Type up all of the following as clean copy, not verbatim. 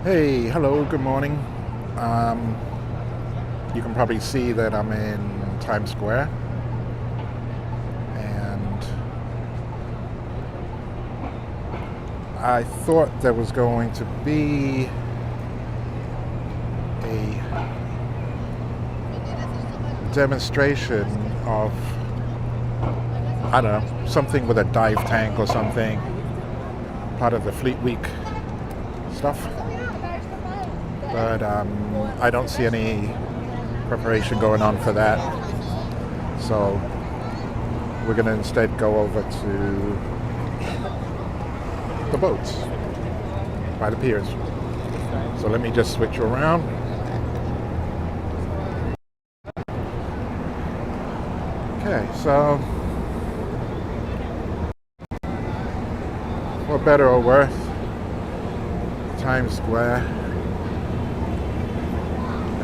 Hey, hello, good morning. You can probably see that I'm in Times Square, and I thought there was going to be a demonstration of, I don't know, something with a dive tank or something, part of the Fleet Week stuff. But I don't see any preparation going on for that. So we're going to instead go over to the boats by the piers. So let me just switch around. Okay, so for better or worse, Times Square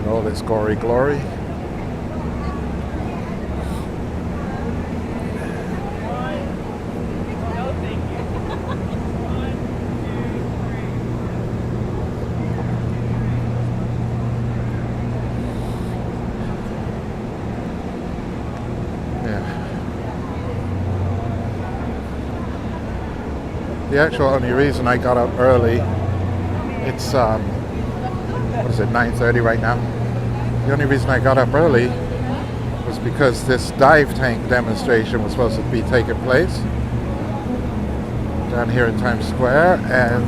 and all its gory glory. The actual only reason I got up early, it's what is it, 9:30 right now? The only reason I got up early was because this dive tank demonstration was supposed to be taking place down here in Times Square, and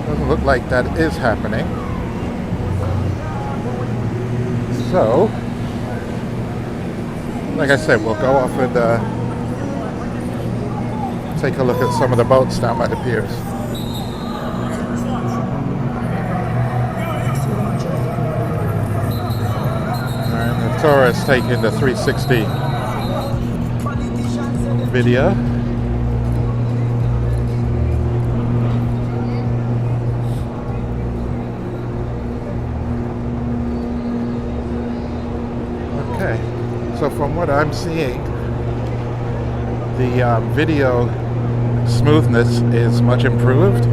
it doesn't look like that is happening. So, like I said, we'll go off and take a look at some of the boats down by the piers. And the tourists taking the 360 video. Okay, so from what I'm seeing, the video smoothness is much improved,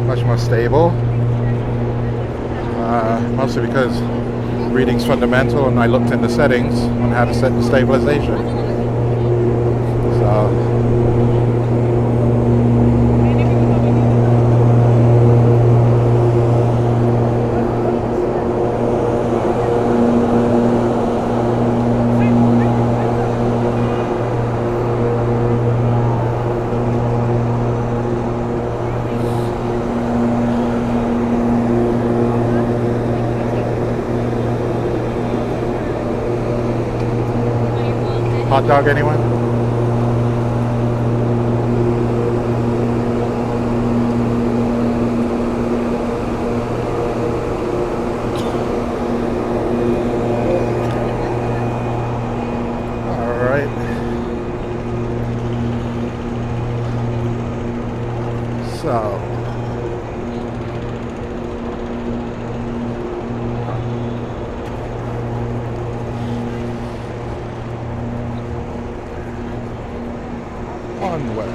much more stable, mostly because reading's fundamental and I looked in the settings on how to set the stabilization. So hot dog, anyone? All right. So onward.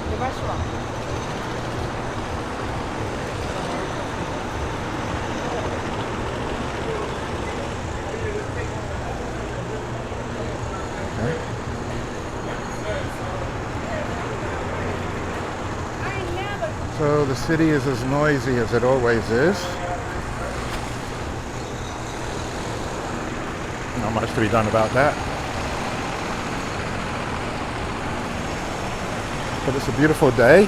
The restaurant. So the city is as noisy as it always is. Not much to be done about that. But it's a beautiful day.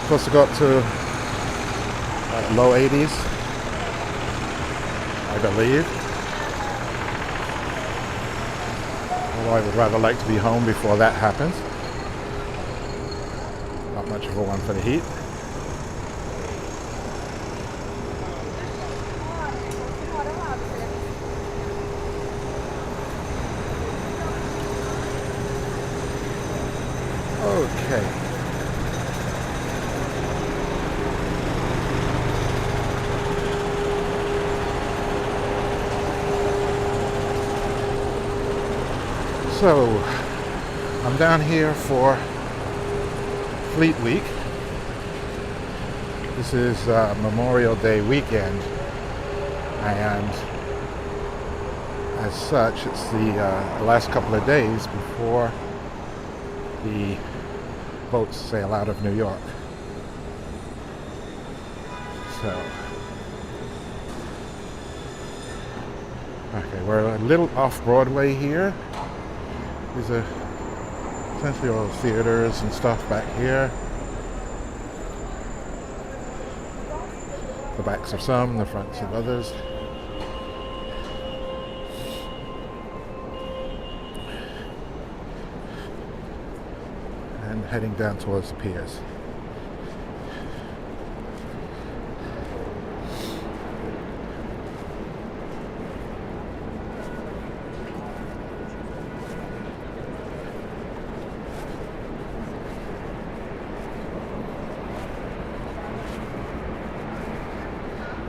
Supposed to go up to low 80s, I believe. Although I would rather like to be home before that happens. Not much of a one for the heat. Okay. So, I'm down here for Fleet Week. This is Memorial Day weekend, and as such, it's the last couple of days before the boats sail out of New York. So, okay, we're a little off Broadway here. These are essentially all theaters and stuff back here. The backs of some, the fronts of others. And heading down towards the Piers.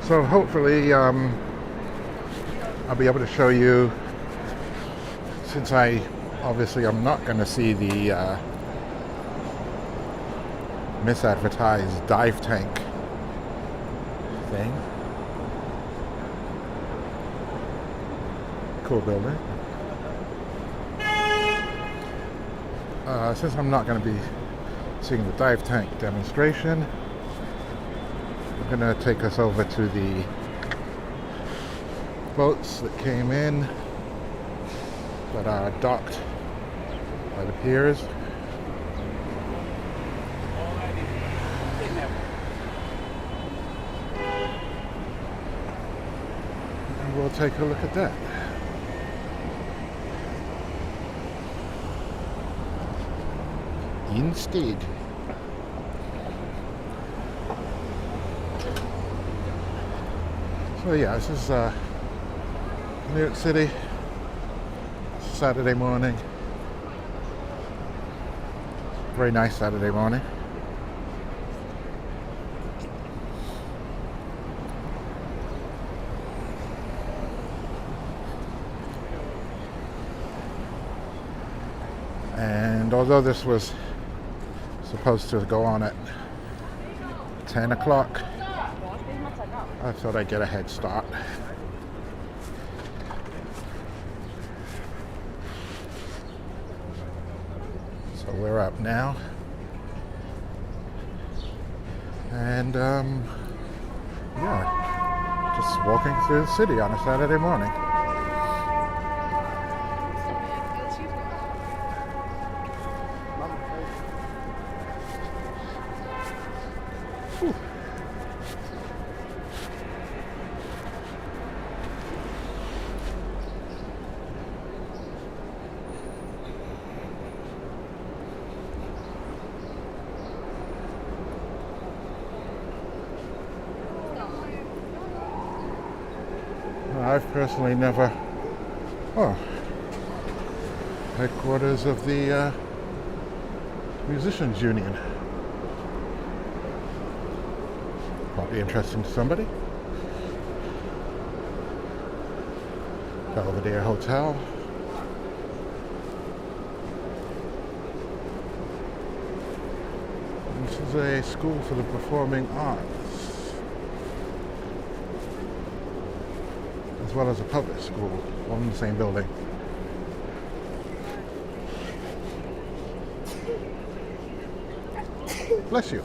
So hopefully I'll be able to show you, since I'm not going to see the misadvertised dive tank thing. Cool building. Since I'm not going to be seeing the dive tank demonstration, I'm going to take us over to the boats that came in that are docked by the piers. And we'll take a look at that. Instead. So yeah, this is New York City, Saturday morning. Very nice Saturday morning. And although this was supposed to go on at 10 o'clock, I thought I'd get a head start. So we're up now. And yeah, just walking through the city on a Saturday morning. Whew. I've personally never. Oh, headquarters of the Musicians Union. Probably interesting to somebody. Belvedere Hotel. This is a school for the performing arts, as well as a public school, all in the same building. Bless you.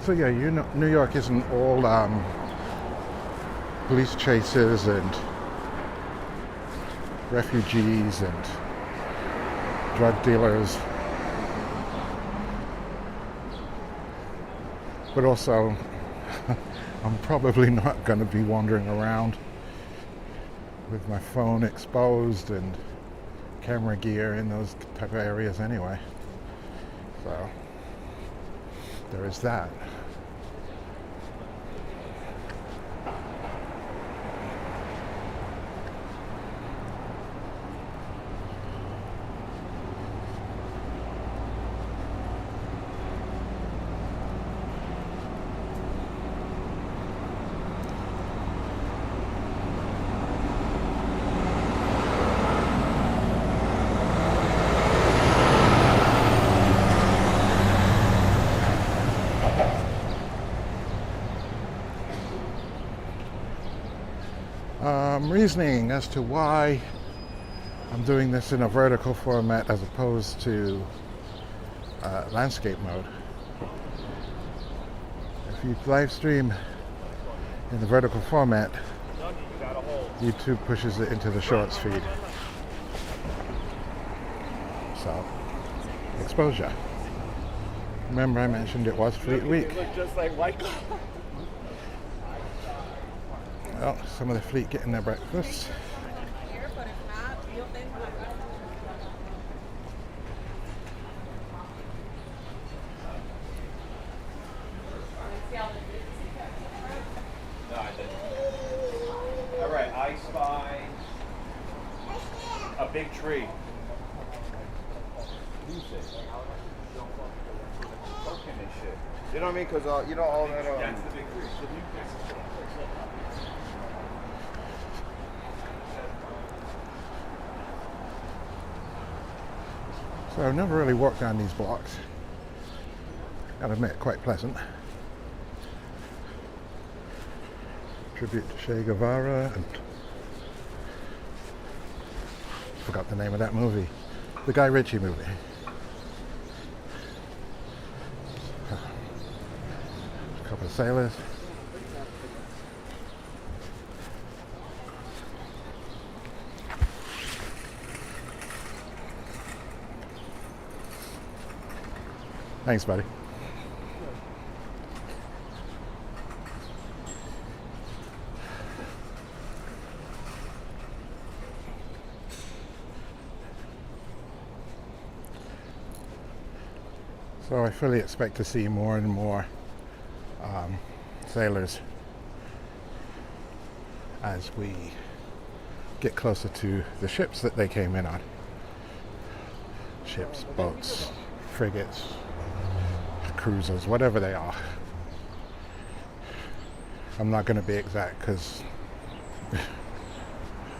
So So yeah, you know, New York isn't all police chases and refugees and drug dealers, but also I'm probably not going to be wandering around with my phone exposed and camera gear in those type of areas anyway. So there is that. Reasoning as to why I'm doing this in a vertical format as opposed to landscape mode. If you live stream in the vertical format, YouTube pushes it into the shorts feed. So, exposure. Remember I mentioned it was Fleet Week. Well, some of the fleet getting their breakfast. All right, I spy a big tree. You know what I mean? Because you know all that. That's the big tree. So I've never really walked down these blocks. Gotta admit, quite pleasant. Tribute to Che Guevara and forgot the name of that movie. The Guy Ritchie movie. A couple of sailors. Thanks, buddy. So I fully expect to see more and more sailors as we get closer to the ships that they came in on. Ships, boats, frigates, cruisers, whatever they are. I'm not going to be exact because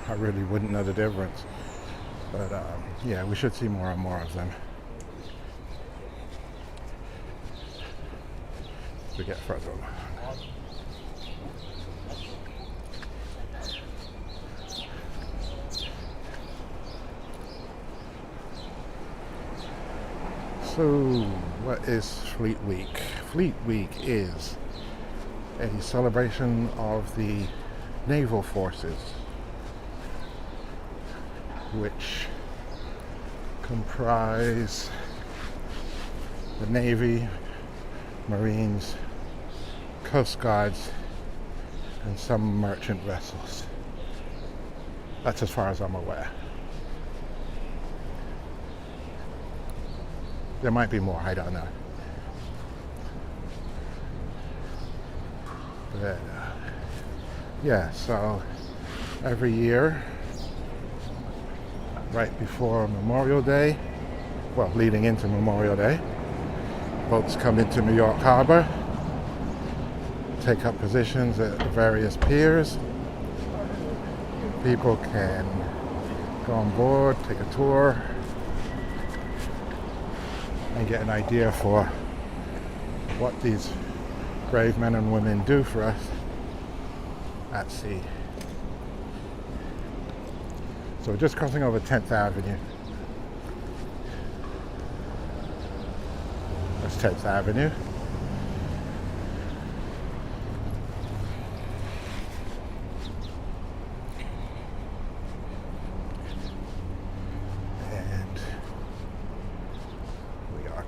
I really wouldn't know the difference. But yeah, we should see more and more of them as we get further along. So, what is Fleet Week? Fleet Week is a celebration of the naval forces, which comprise the Navy, Marines, Coast Guards, and some merchant vessels. That's as far as I'm aware. There might be more, I don't know. But, yeah, so every year, right before Memorial Day, well, leading into Memorial Day, boats come into New York Harbor, take up positions at the various piers. People can go on board, take a tour, and get an idea for what these brave men and women do for us at sea. So we're just crossing over 10th Avenue. That's 10th Avenue.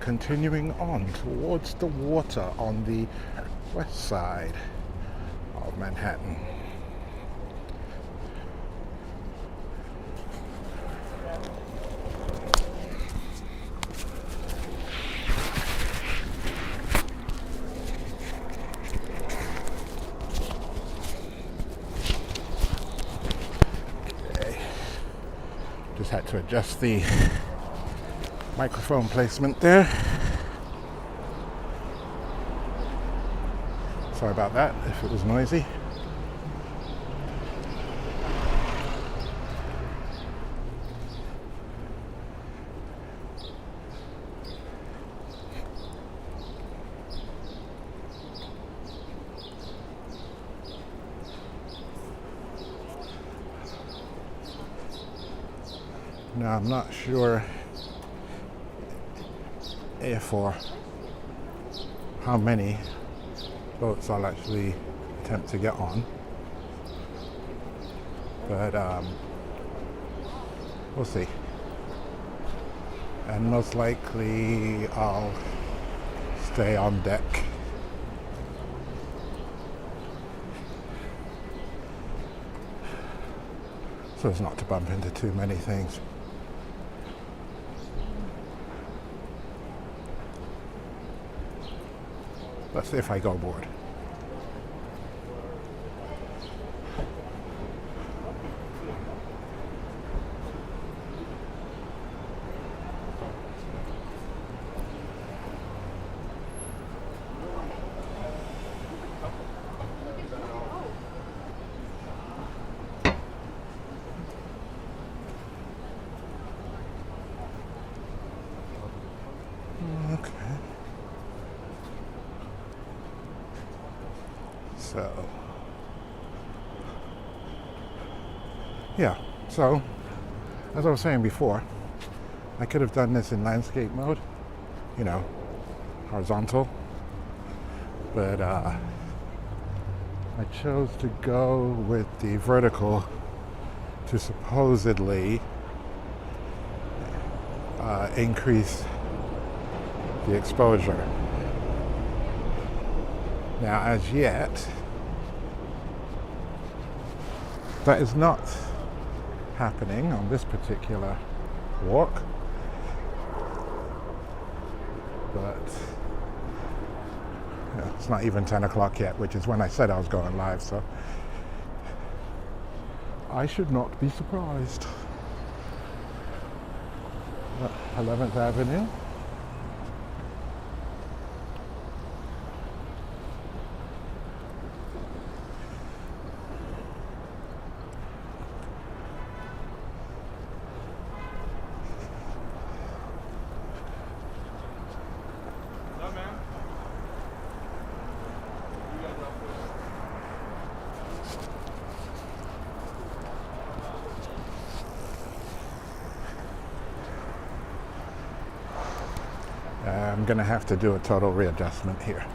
continuing on towards the water on the west side of Manhattan. Okay. Just had to adjust the microphone placement there. Sorry about that if it was noisy. Now I'm not sure if or how many boats I'll actually attempt to get on, but we'll see. And most likely I'll stay on deck. So as not to bump into too many things. Let's see if I go board. Okay. So, yeah, so as I was saying before, I could have done this in landscape mode, you know, horizontal, but I chose to go with the vertical to supposedly increase the exposure. Now, as yet, that is not happening on this particular walk, but yeah, it's not even 10 o'clock yet, which is when I said I was going live, so I should not be surprised. 11th Avenue. I'm gonna have to do a total readjustment here.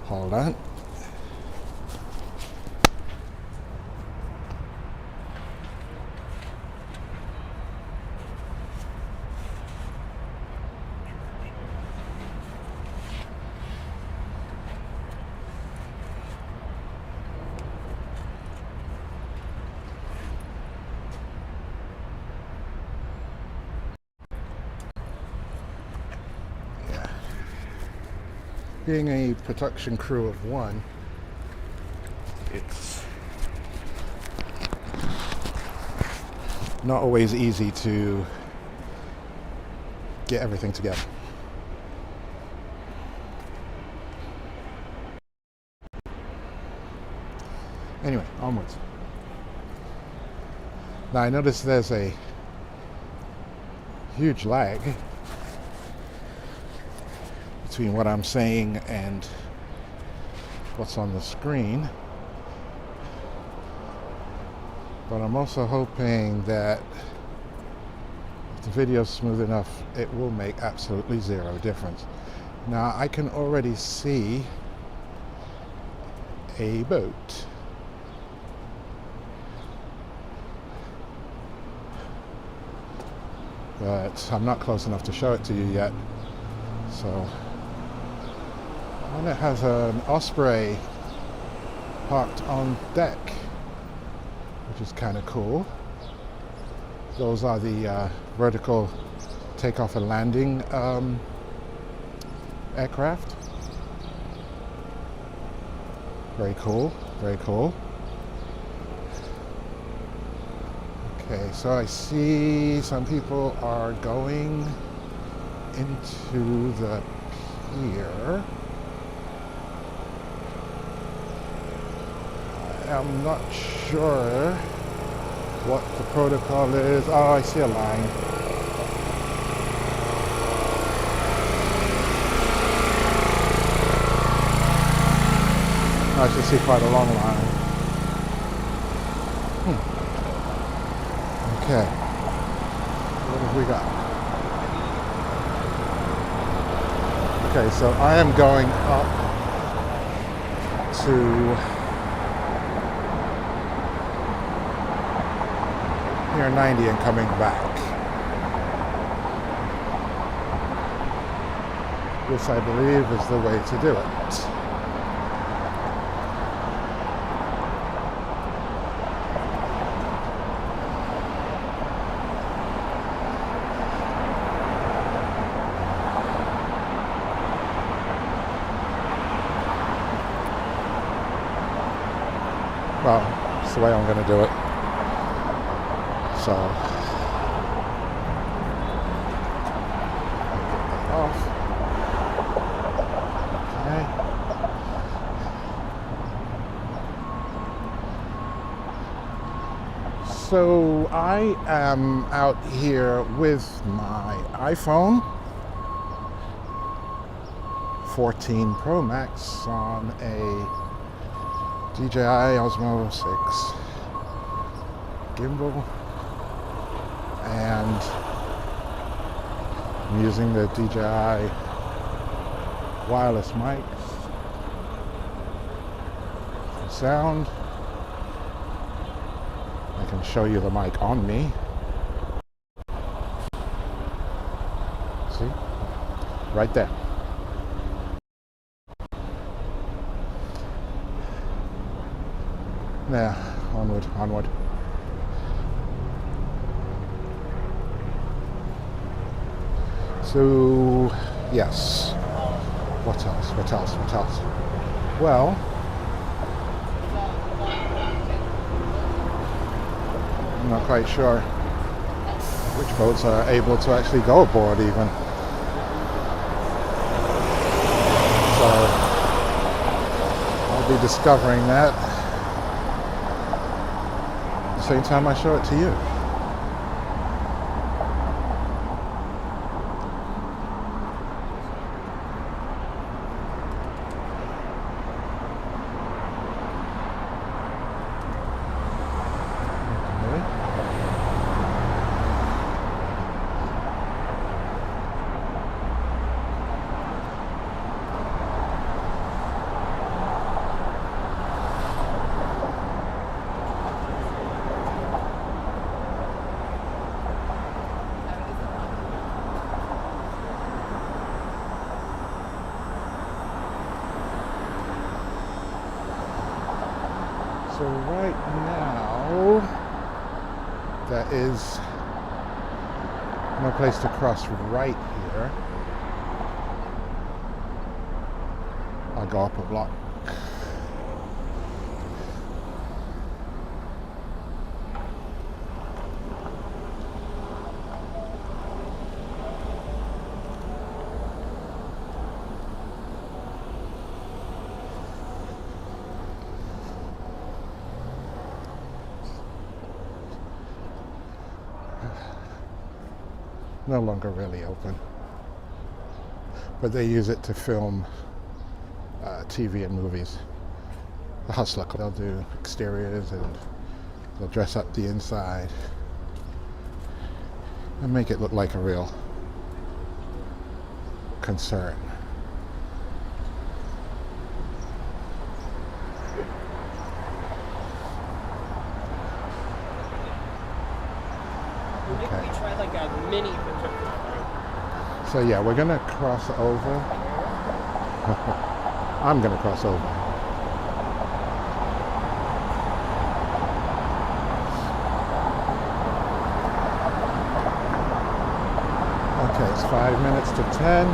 Hold on. Being a production crew of one, it's not always easy to get everything together. Anyway, onwards. Now I notice there's a huge lag between what I'm saying and what's on the screen, but I'm also hoping that if the video's smooth enough, it will make absolutely zero difference. Now I can already see a boat. but I'm not close enough to show it to you yet. So, and it has an Osprey parked on deck, which is kind of cool. Those are the vertical takeoff and landing aircraft. Very cool, very cool. Okay, so I see some people are going into the pier. I'm not sure what the protocol is. Oh, I see a line. I should see quite a long line. Okay. What have we got? Okay, so I am going up to near 90 and coming back. This, I believe, is the way to do it. Well, it's the way I'm going to do it. So, get that off. Okay. So I am out here with my iPhone 14 Pro Max on a DJI Osmo 6 gimbal, and I'm using the DJI Wireless Mic for sound. I can show you the mic on me. See? Right there. Now, onward, onward. So, yes. What else? What else? What else? Well, I'm not quite sure which boats are able to actually go aboard even. So, I'll be discovering that same time I show it to you. So right now, there is no place to cross right here. I'll go up a block. No longer really open, but they use it to film TV and movies. The Hustler, they'll do exteriors and they'll dress up the inside and make it look like a real concern. We tried like a mini for So yeah, we're gonna cross over. I'm gonna cross over. Okay, it's 5 minutes to 10.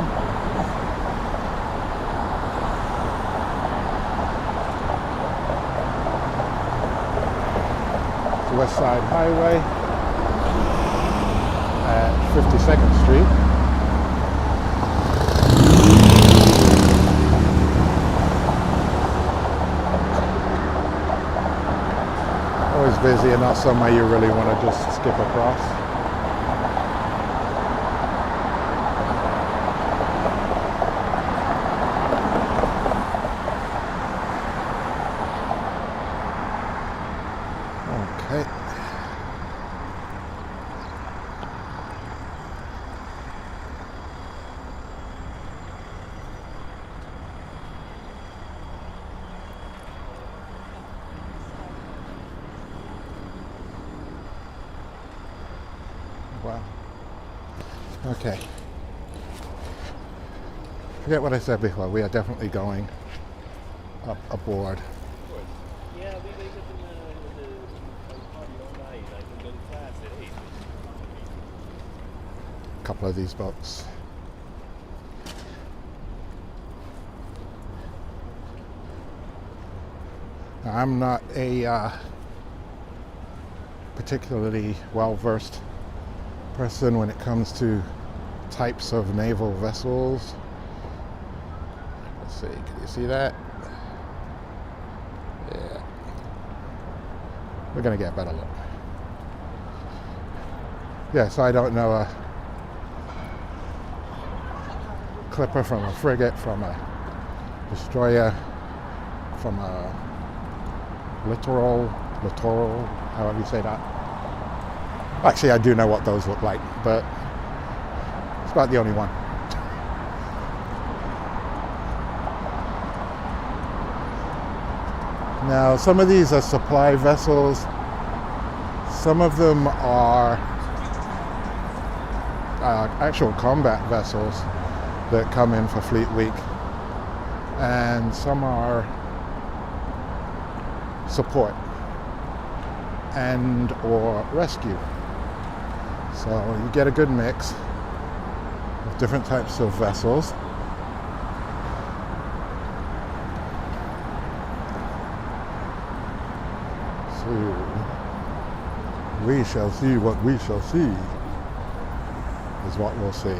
It's West Side Highway at 52nd Street. Always busy and not somewhere you really want to just skip across. Okay. Wow. Okay. Forget what I said before. We are definitely going up aboard. Yeah, we wake up in the party all night. I can go to class at 8. A couple of these boats. Now, I'm not a particularly well-versed person when it comes to types of naval vessels. Let's see, can you see that? Yeah. We're gonna get a better look. Yeah, so I don't know a clipper from a frigate, from a destroyer, from a littoral, however you say that. Actually, I do know what those look like, but it's about the only one. Now, some of these are supply vessels. Some of them are actual combat vessels that come in for Fleet Week. And some are support and or rescue. So you get a good mix of different types of vessels. So we shall see what we shall see is what we'll see.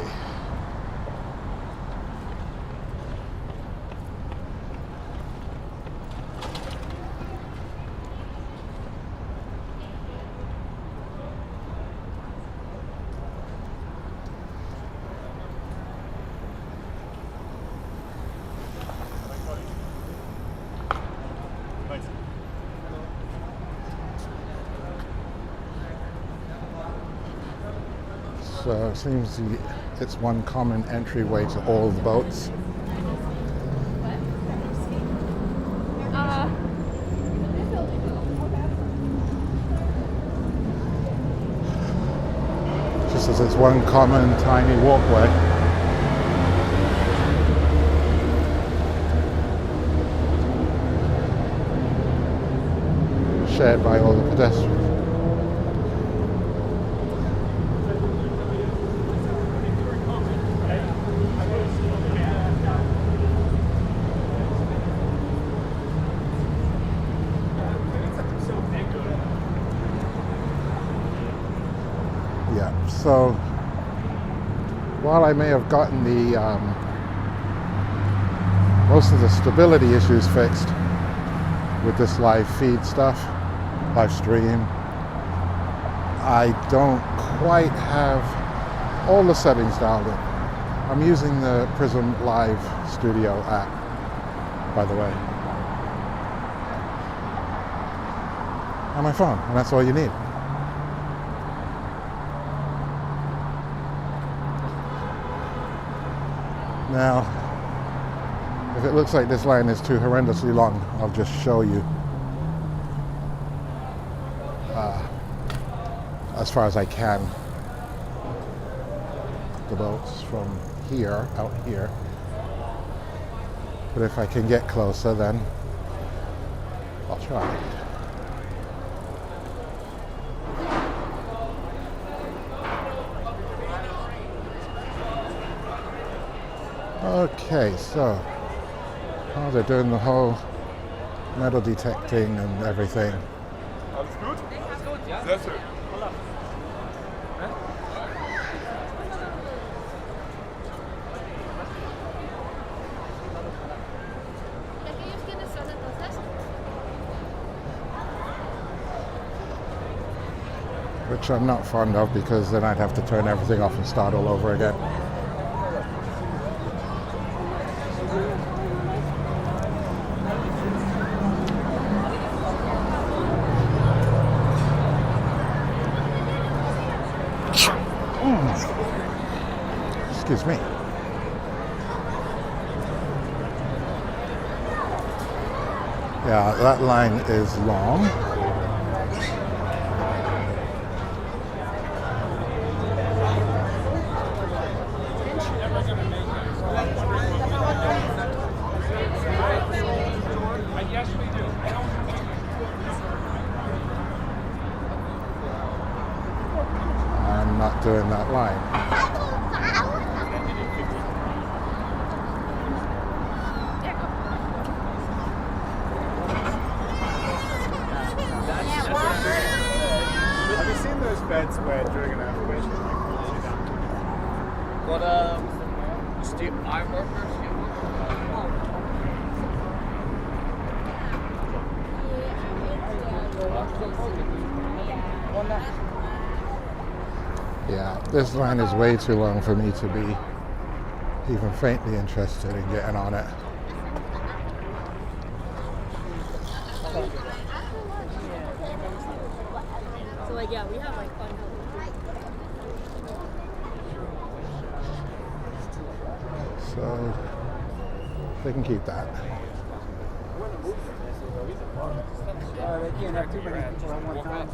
So it seems it's one common entryway to all the boats. Just as it's one common tiny walkway. Shared by all the pedestrians. Yeah, so while I may have gotten the most of the stability issues fixed with this live feed stuff, live stream, I don't quite have all the settings dialed in. I'm using the Prism Live Studio app, by the way, on my phone, and that's all you need. Now, if it looks like this line is too horrendously long, I'll just show you as far as I can. the boats from here, out here. But if I can get closer, then I'll try. Okay, so they're doing the whole metal detecting and everything. Alles gut? Sehr schön. Which I'm not fond of, because then I'd have to turn everything off and start all over again. Excuse me. Yeah, that line is long. I'm not doing that line. Have you seen those beds where during an evacuation like sit down? What eye workers? Yeah, this line is way too long for me to be even faintly interested in getting on it. So like, yeah, we have like fun. So they can keep that. They can't have too many people at one time.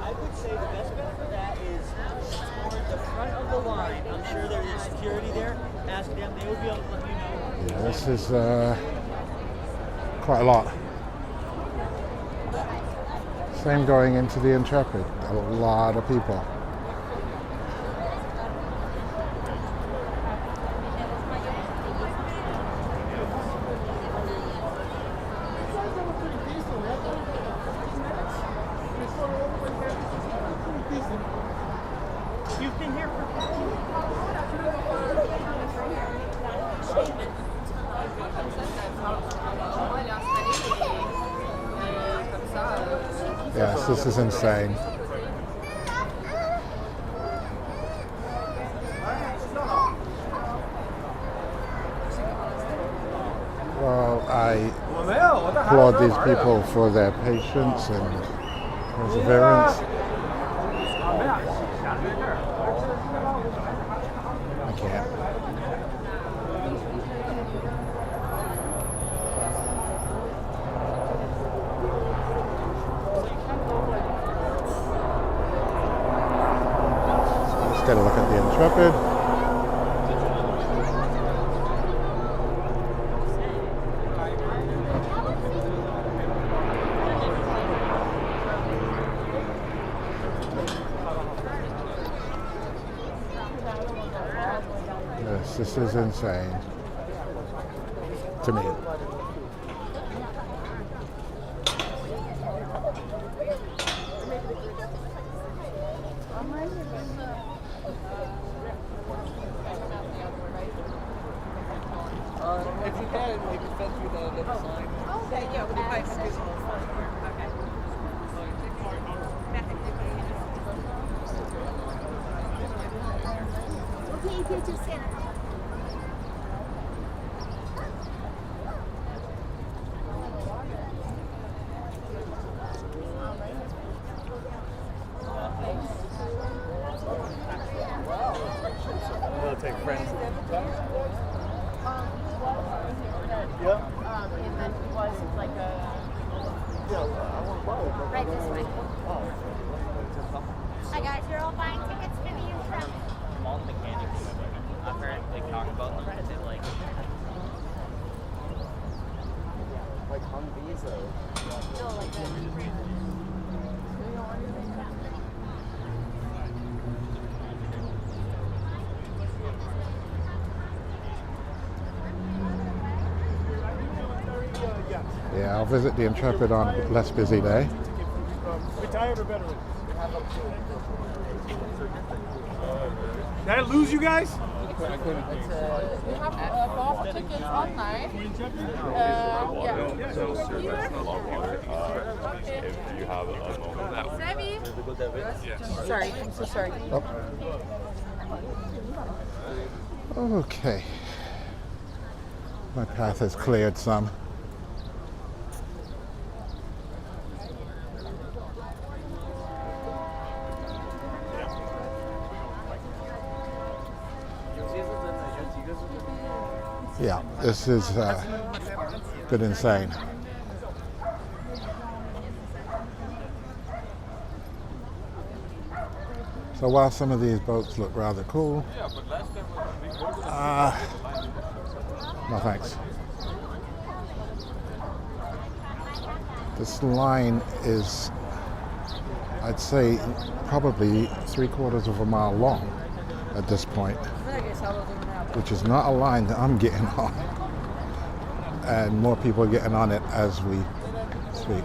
I would say the best bet for that is toward the front of the line. I'm sure there is security there. Ask them; they would be able to let you know. Yeah, this is quite a lot. Same going into the Intrepid. A lot of people. You've been here for. Yes, this is insane. Well, I applaud these people for their patience and perseverance. I can't. Let's get a look at the Intrepid. Yes, this is insane to me. If you can, we can fit through the little sign. Okay, yeah, we'll do 500. make friends. Yep. And then he was like a. Right this way. Hi guys, you're all buying tickets for the intro. All the mechanics I've heard like talk about them because it like Humvees or No, like that. Yeah, I'll visit the Intrepid on a less busy day. Retired or veteran? Did I lose you guys? We have golf tickets online. No service, no water. If you have a moment. Sammy? Sorry, I'm so sorry. Okay. My path has cleared some. Yeah, this is good insane. So while some of these boats look rather cool, no thanks. This line is, I'd say, probably 3/4 of a mile long at this point, which is not a line that I'm getting on. And more people are getting on it as we speak.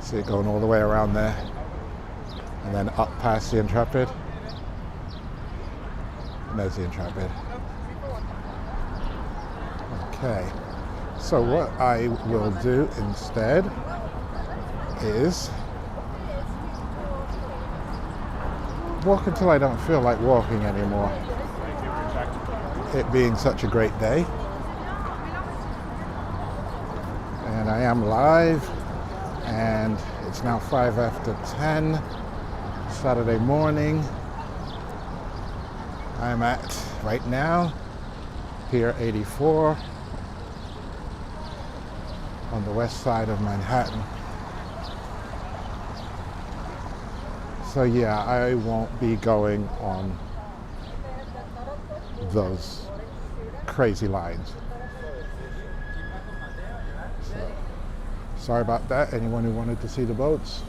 See it going all the way around there and then up past the Intrepid. And there's the Intrepid. Okay, so what I will do instead is walk until I don't feel like walking anymore. It being such a great day. And I am live, and it's now 5 after 10, Saturday morning. I'm at, right now, Pier 84 on the west side of Manhattan. So yeah, I won't be going on those crazy lines. So, sorry about that. Anyone who wanted to see the boats,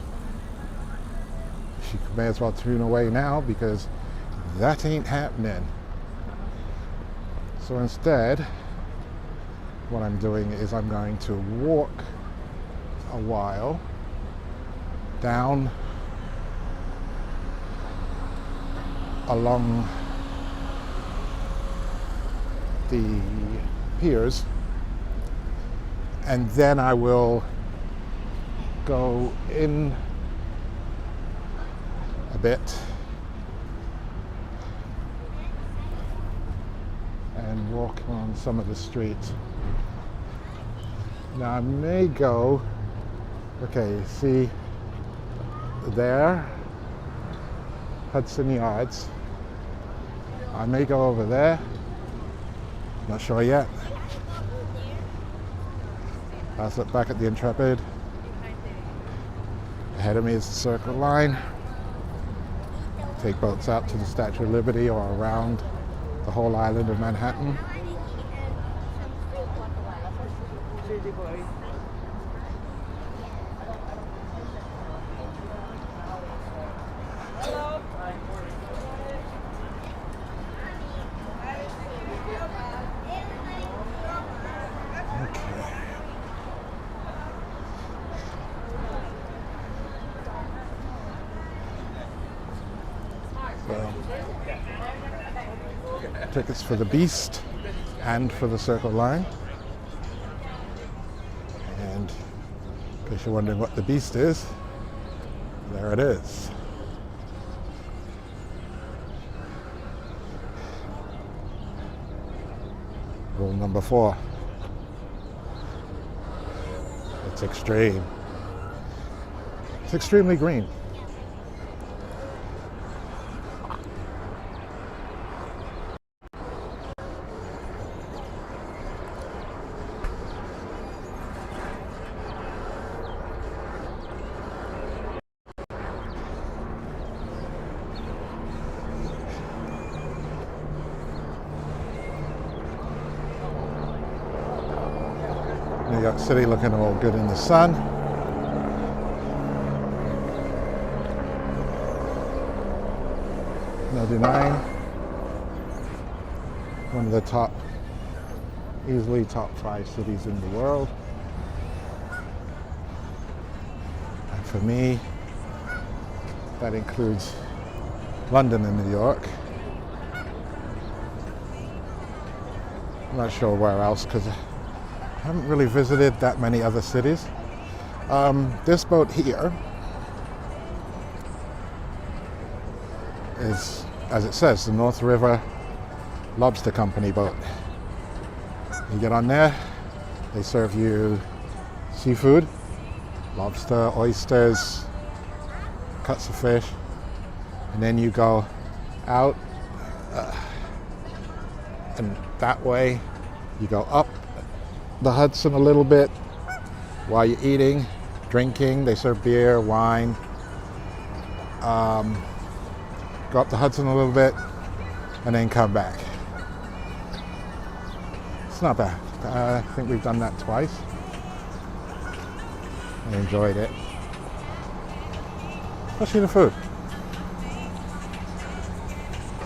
you may as well tune away now because that ain't happening. So instead, what I'm doing is I'm going to walk a while down along the piers, and then I will go in a bit and walk on some of the streets. Now I may go, okay, see there, Hudson Yards. I may go over there, not sure yet. Let's look back at the Intrepid. Ahead of me is the Circle Line. Take boats out to the Statue of Liberty or around the whole island of Manhattan. Tickets for the Beast and for the Circle Line. And in case you're wondering what the Beast is, there it is. Rule number 4. It's extreme. It's extremely green. New York City looking all good in the sun. No denying. One of the top, easily top 5 cities in the world. And for me, that includes London and New York. I'm not sure where else because I haven't really visited that many other cities. This boat here is, as it says, the North River Lobster Company boat. You get on there, they serve you seafood, lobster, oysters, cuts of fish, and then you go out and that way you go up the Hudson a little bit while you're eating, drinking. They serve beer, wine. Go up the Hudson a little bit and then come back. It's not bad. I think we've done that twice. I enjoyed it. Especially the food.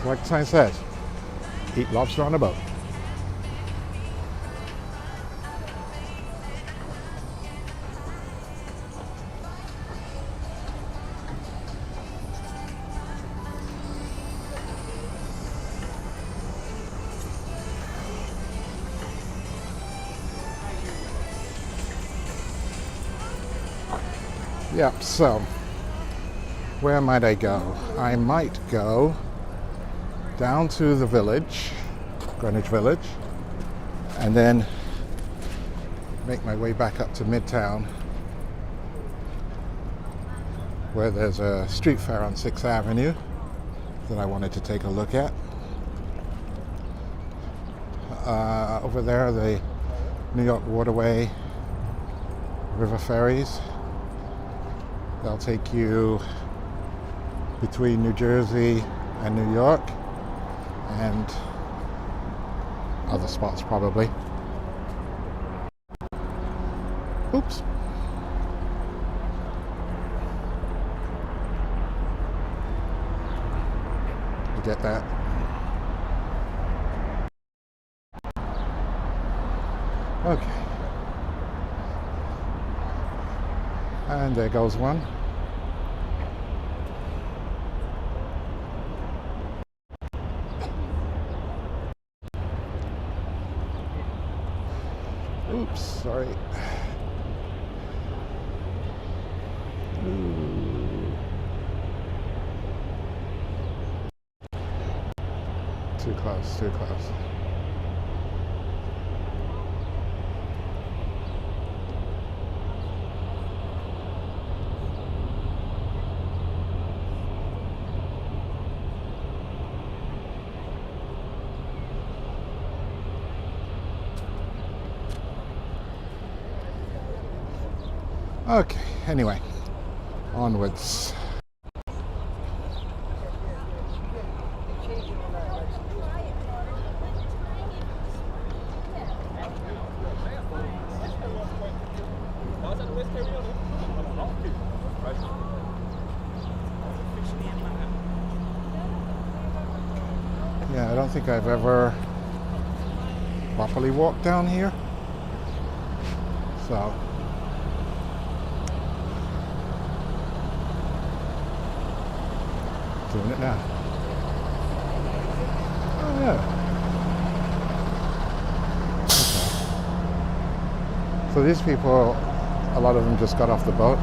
Like the sign says, eat lobster on a boat. Yep, so where might I go? I might go down to the village, Greenwich Village, and then make my way back up to Midtown, where there's a street fair on 6th Avenue that I wanted to take a look at. Over there, the New York Waterway river ferries. They'll take you between New Jersey and New York and other spots probably. Oops. You get that? Okay. And there goes one. Oops, sorry. Ooh. Too close, too close. Okay, anyway, onwards. Yeah, I don't think I've ever properly walked down here, so doing it now. Oh yeah. Okay. So these people, a lot of them just got off the boat.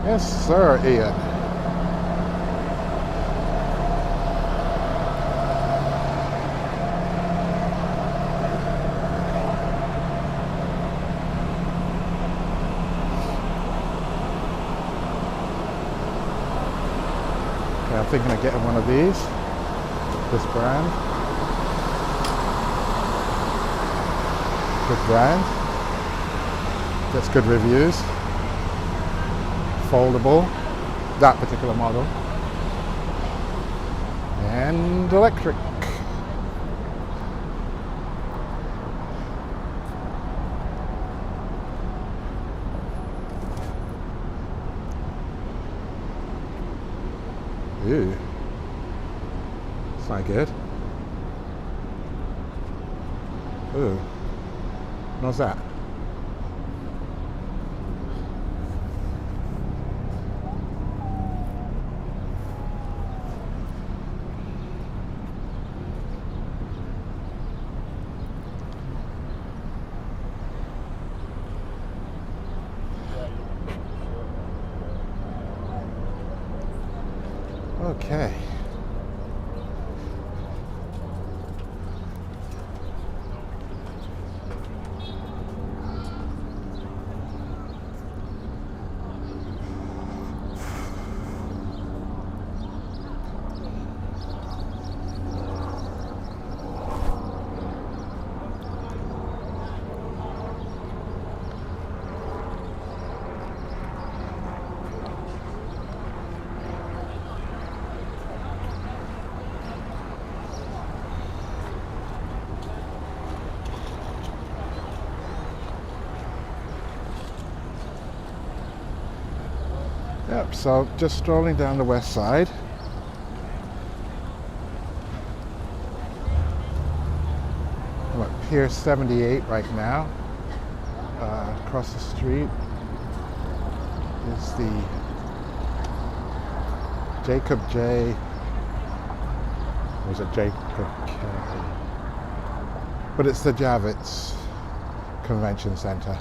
Yes, sir, Ian. thinking of getting one of these, this brand. Good brand, gets good reviews, foldable, that particular model, and electric. Ooh, it's not good. Ooh, what's that? Okay. Yep, so just strolling down the west side. I'm at Piers 78 right now. Across the street is the Jacob J. Or is it Jacob K? But it's the Javits Convention Center.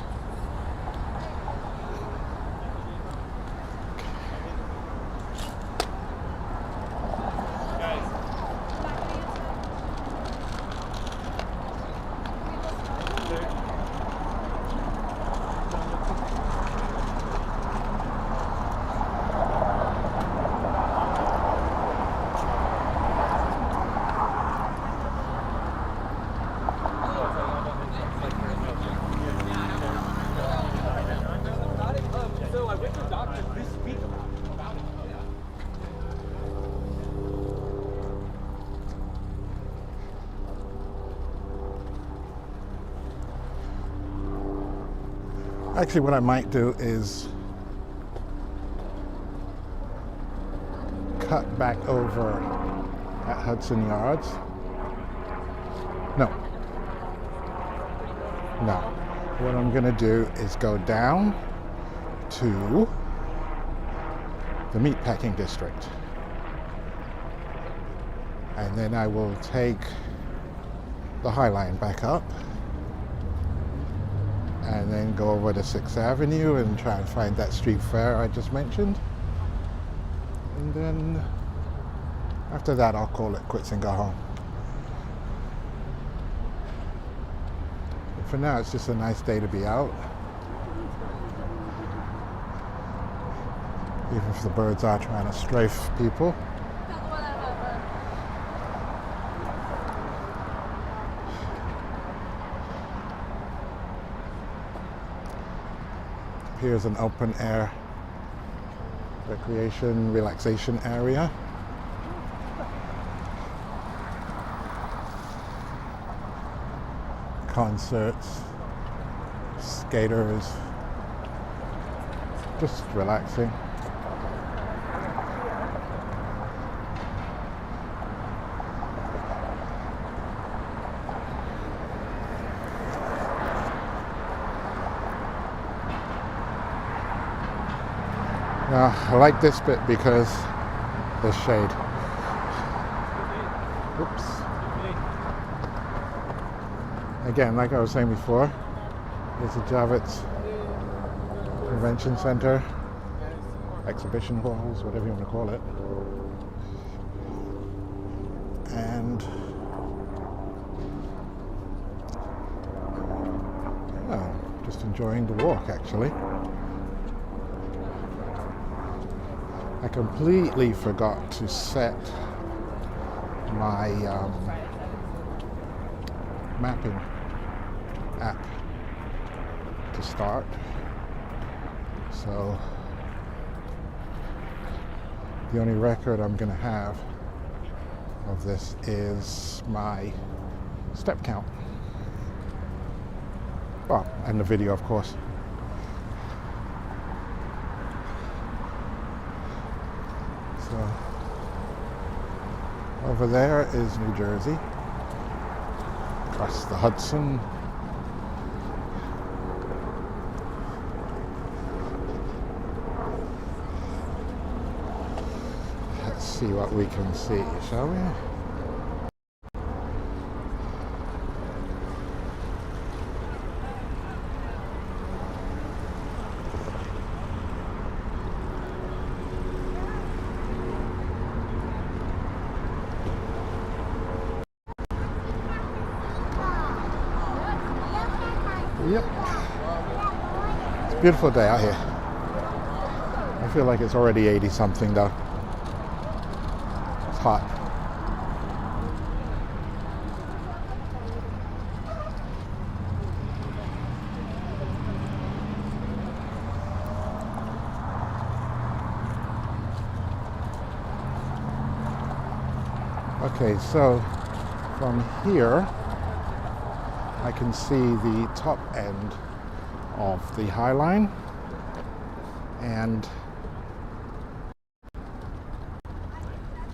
Actually, what I might do is cut back over at Hudson Yards. No. What I'm going to do is go down to the Meatpacking District. And then I will take the High Line back up. And then go over to 6th Avenue and try and find that street fair I just mentioned. And then after that, I'll call it quits and go home. But for now, it's just a nice day to be out. Even if the birds are trying to strafe people. Here's an open air recreation, relaxation area. Concerts, skaters, just relaxing. Now, I like this bit because there's shade. Oops. Again, like I was saying before, there's the Javits Convention Center, exhibition halls, whatever you want to call it. And just enjoying the walk, actually. I completely forgot to set my mapping app to start. So the only record I'm going to have of this is my step count. Well, and the video, of course. So over there is New Jersey, across the Hudson. Let's see what we can see, shall we? Yep. It's a beautiful day out here. I feel like it's already 80 something though. It's hot. Okay, so from here I can see the top end of the High Line, and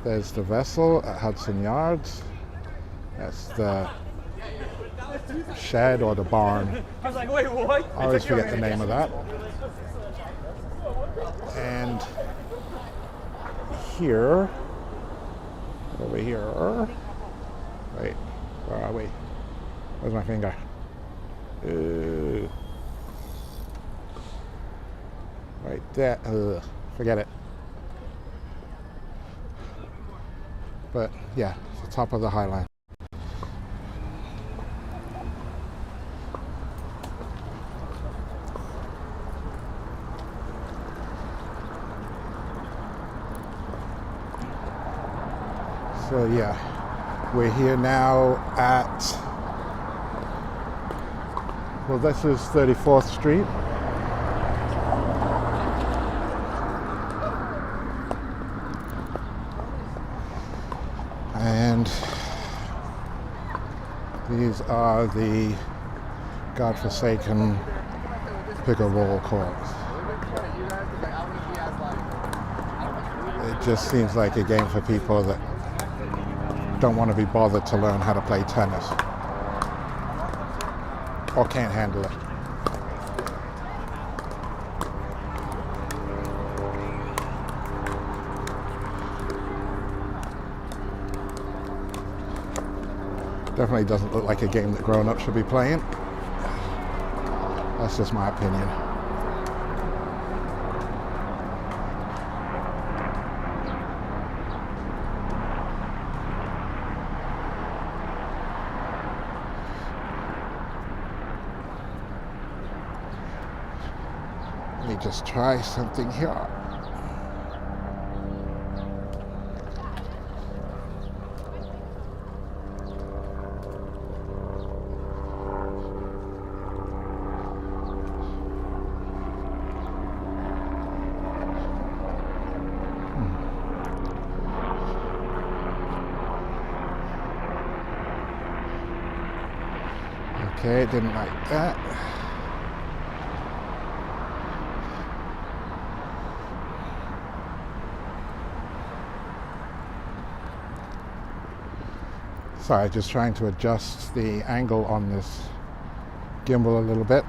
there's the vessel at Hudson Yards. That's the shed or the barn. I was like, wait, what? I always forget the name of that. And here, over here, wait, where are we? Where's my finger? Right there. Forget it. But yeah, it's the top of the High Line. So yeah, we're here now at, well, this is 34th Street. And these are the godforsaken pickleball courts. It just seems like a game for people that don't want to be bothered to learn how to play tennis or can't handle it. Definitely doesn't look like a game that grown-ups should be playing. That's just my opinion. Let me just try something here. Okay, didn't like that. Sorry, just trying to adjust the angle on this gimbal a little bit.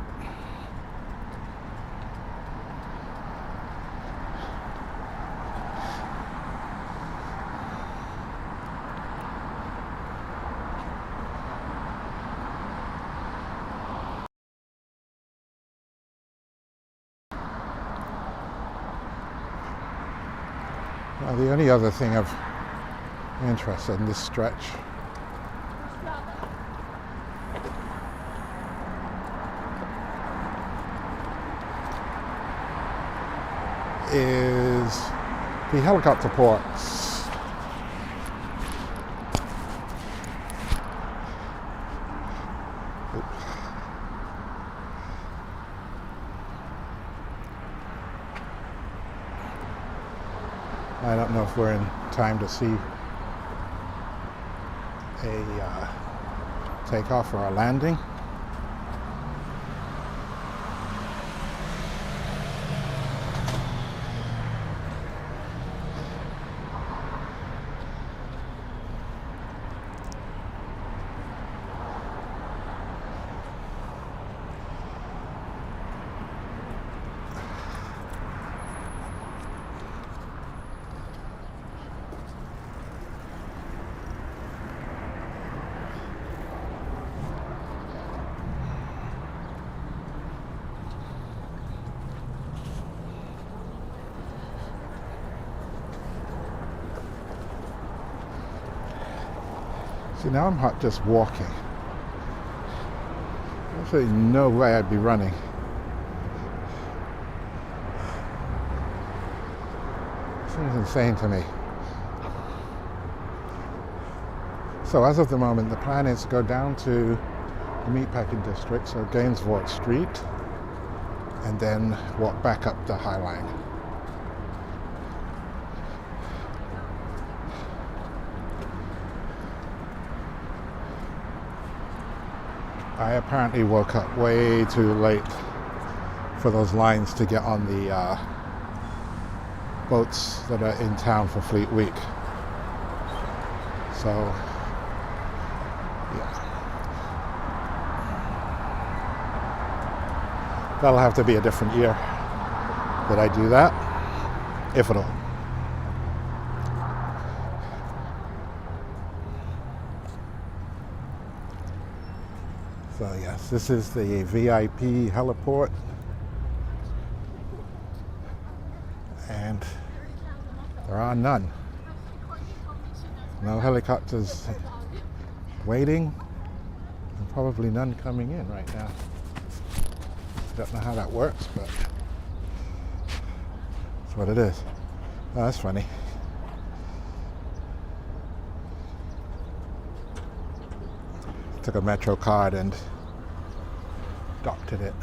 Now, the only other thing of interest in this stretch is The helicopter ports. I don't know if we're in time to see a takeoff or a landing. See, now I'm hot just walking. Absolutely no way I'd be running. Seems insane to me. So as of the moment, the plan is to go down to the Meatpacking District, so Gainsborough Street, and then walk back up the High Line. I apparently woke up way too late for those lines to get on the boats that are in town for Fleet Week. So, yeah. That'll have to be a different year that I do that, if at all. So yes, this is the VIP heliport, and there are none. No helicopters waiting, and probably none coming in right now. Don't know how that works, but that's what it is. Oh, that's funny. Took a Metro card and doctored it.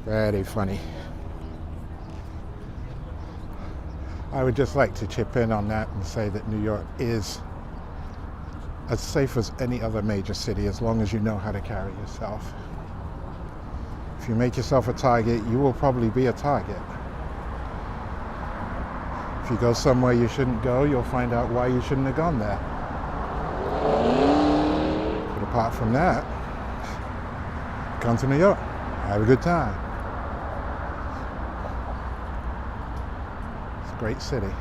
Very funny. I would just like to chip in on that and say that New York is as safe as any other major city as long as you know how to carry yourself. If you make yourself a target, you will probably be a target. If you go somewhere you shouldn't go, you'll find out why you shouldn't have gone there. But apart from that, come to New York, have a good time. It's a great city.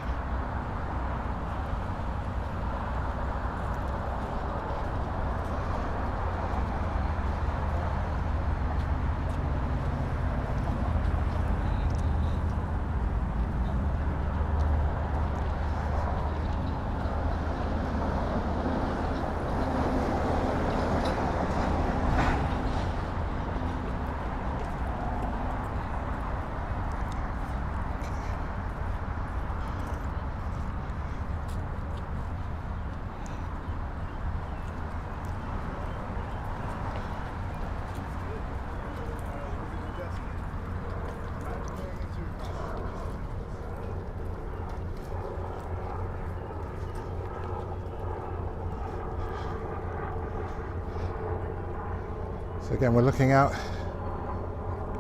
So again, we're looking out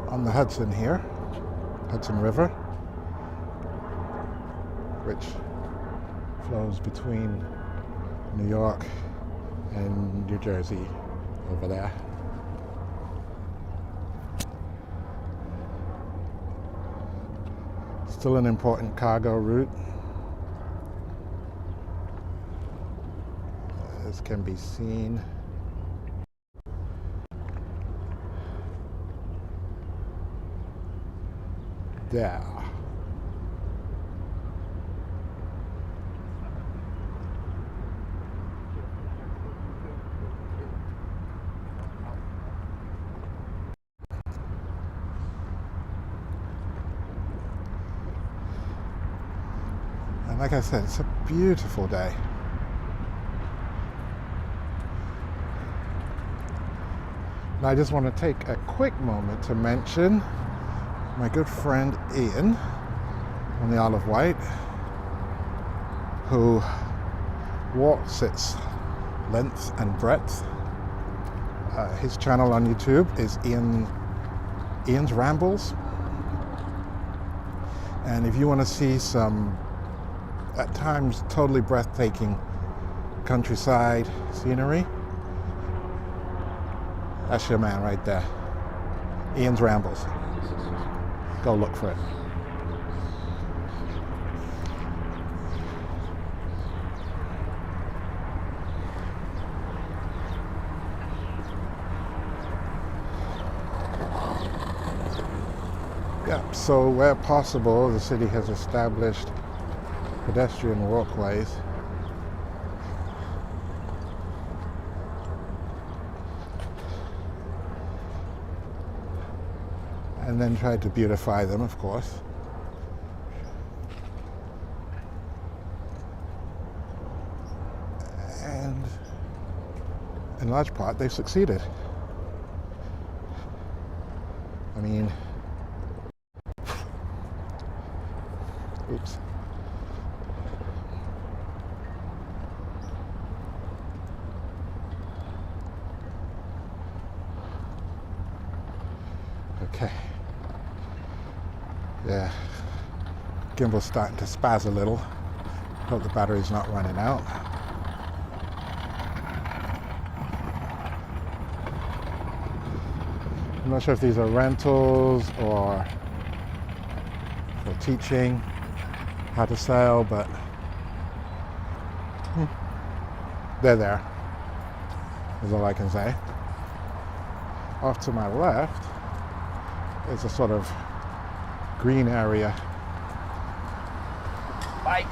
on the Hudson here, Hudson River, which flows between New York and New Jersey over there. Still an important cargo route, as can be seen. There. Like I said, it's a beautiful day. And I just want to take a quick moment to mention my good friend Ian on the Isle of Wight, who walks its length and breadth. His channel on YouTube is Ian's Rambles. And if you want to see some, at times, totally breathtaking countryside scenery, that's your man right there. Ian's Rambles. Go look for it. Yeah, so where possible, the city has established pedestrian walkways. And then tried to beautify them, of course. And in large part, they've succeeded. I mean, oops. Okay. Yeah. Gimbal's starting to spaz a little. Hope the battery's not running out. I'm not sure if these are rentals or for teaching how to sail, but they're there, is all I can say. Off to my left is a sort of green area. Bike.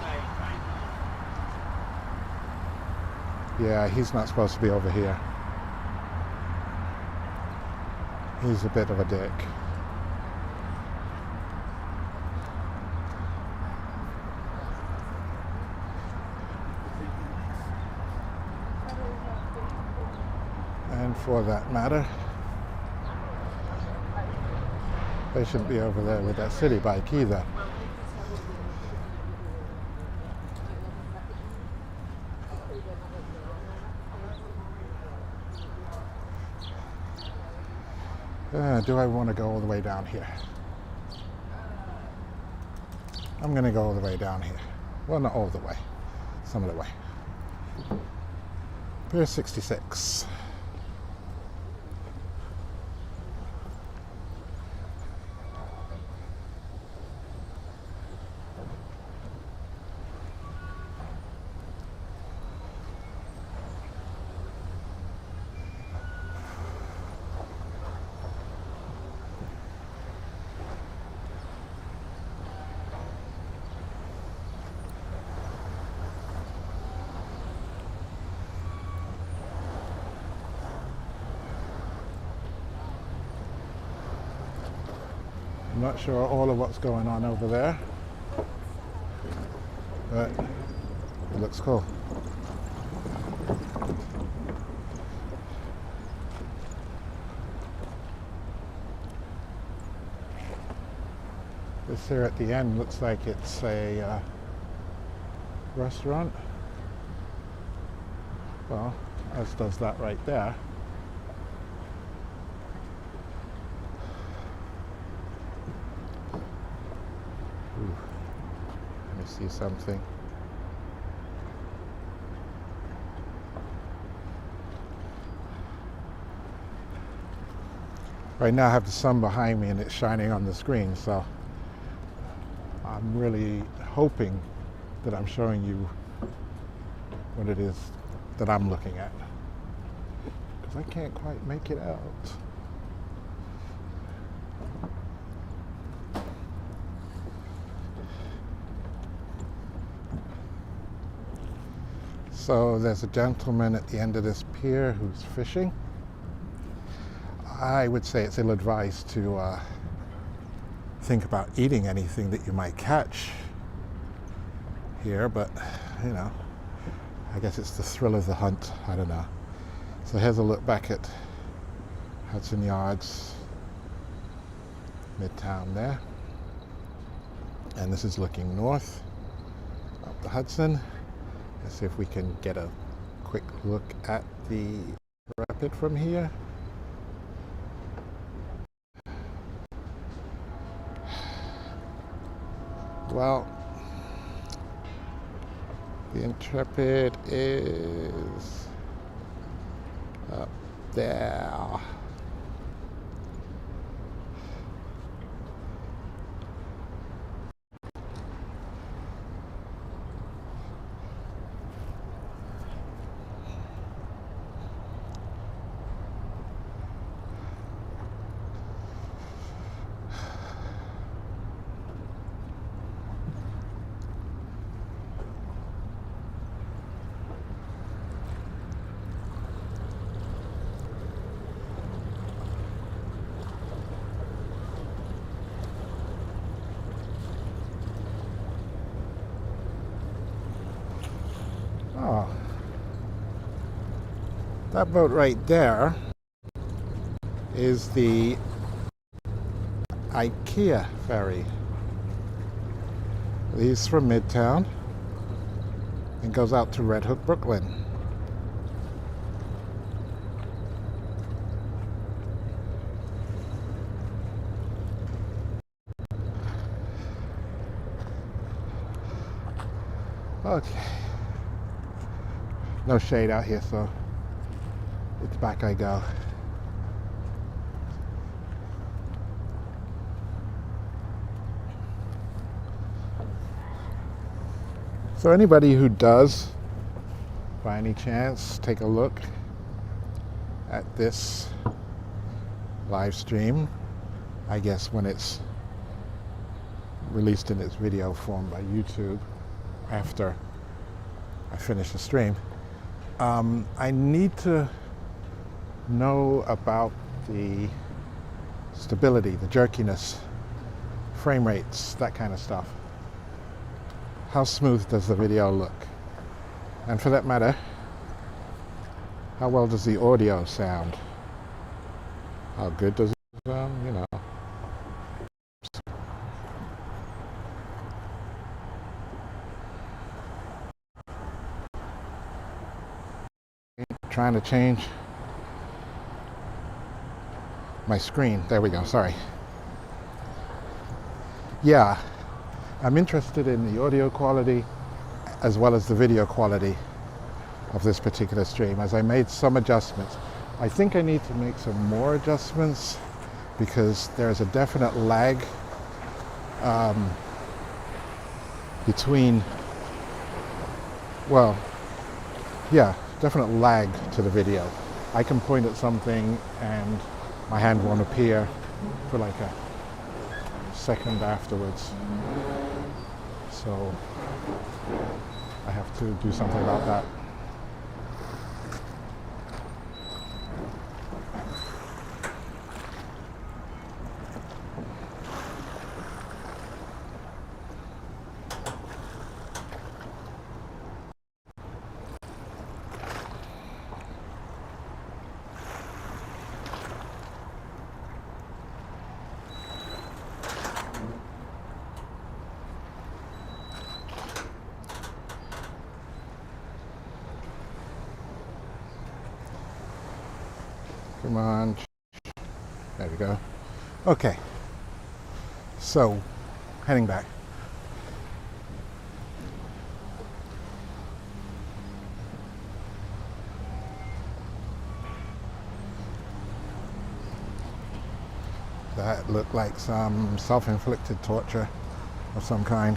Yeah, he's not supposed to be over here. He's a bit of a dick. And for that matter, they shouldn't be over there with that city bike either. Do I want to go all the way down here? I'm going to go all the way down here. Well, not all the way. Some of the way. Piers 66. I'm not sure all of what's going on over there, but it looks cool. This here at the end looks like it's a restaurant. Well, as does that right there. Let me see something. Right now I have the sun behind me and it's shining on the screen, so I'm really hoping that I'm showing you what it is that I'm looking at, because I can't quite make it out. So there's a gentleman at the end of this pier who's fishing. I would say it's ill-advised to think about eating anything that you might catch here, but you know, I guess it's the thrill of the hunt. I don't know. So here's a look back at Hudson Yards, Midtown there. And this is looking north up the Hudson. Let's see if we can get a quick look at the rapid from here. Well, the Intrepid is up there. Oh, that boat right there is the IKEA ferry. Leaves from Midtown and goes out to Red Hook, Brooklyn. Okay. No shade out here, so it's back I go. So anybody who does, by any chance, take a look at this live stream, I guess when it's released in its video form by YouTube after I finish the stream, I need to know about the stability, the jerkiness, frame rates, that kind of stuff. How smooth does the video look? And for that matter, how well does the audio sound? How good does it sound? You know. Trying to change my screen. There we go, sorry. Yeah, I'm interested in the audio quality as well as the video quality of this particular stream, as I made some adjustments. I think I need to make some more adjustments because there's a definite lag between, well, yeah, definite lag to the video. I can point at something and my hand won't appear for like a second afterwards. So I have to do something about that. Come on. There we go. Okay. So, heading back. That looked like some self-inflicted torture of some kind.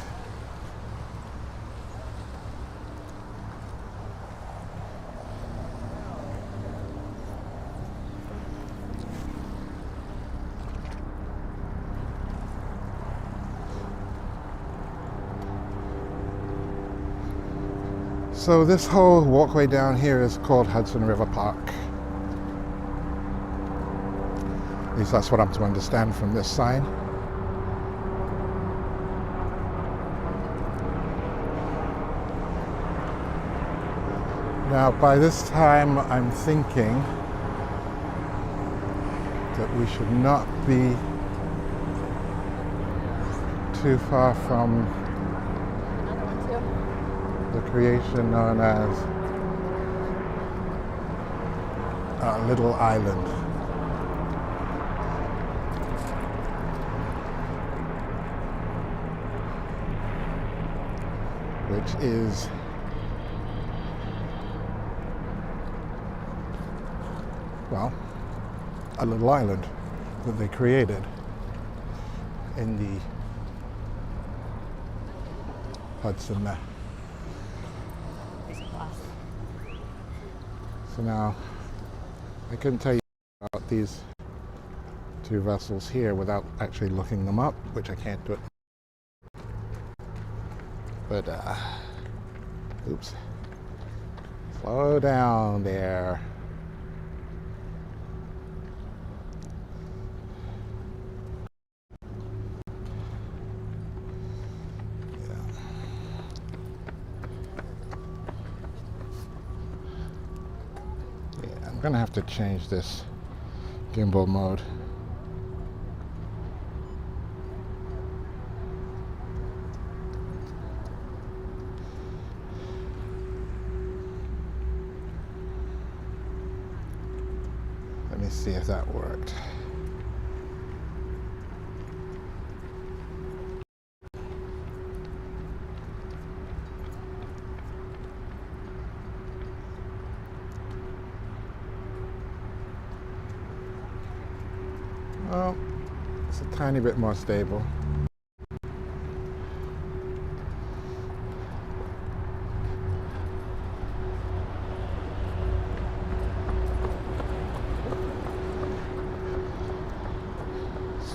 So this whole walkway down here is called Hudson River Park. At least that's what I'm to understand from this sign. Now, by this time, I'm thinking that we should not be too far from the creation known as Little Island. Which is well, a little island that they created in the Hudson there. So now, I couldn't tell you about these two vessels here without actually looking them up, which I can't do it. But, oops. Slow down there. I'm gonna have to change this gimbal mode. Let me see if that worked. Well, it's a tiny bit more stable.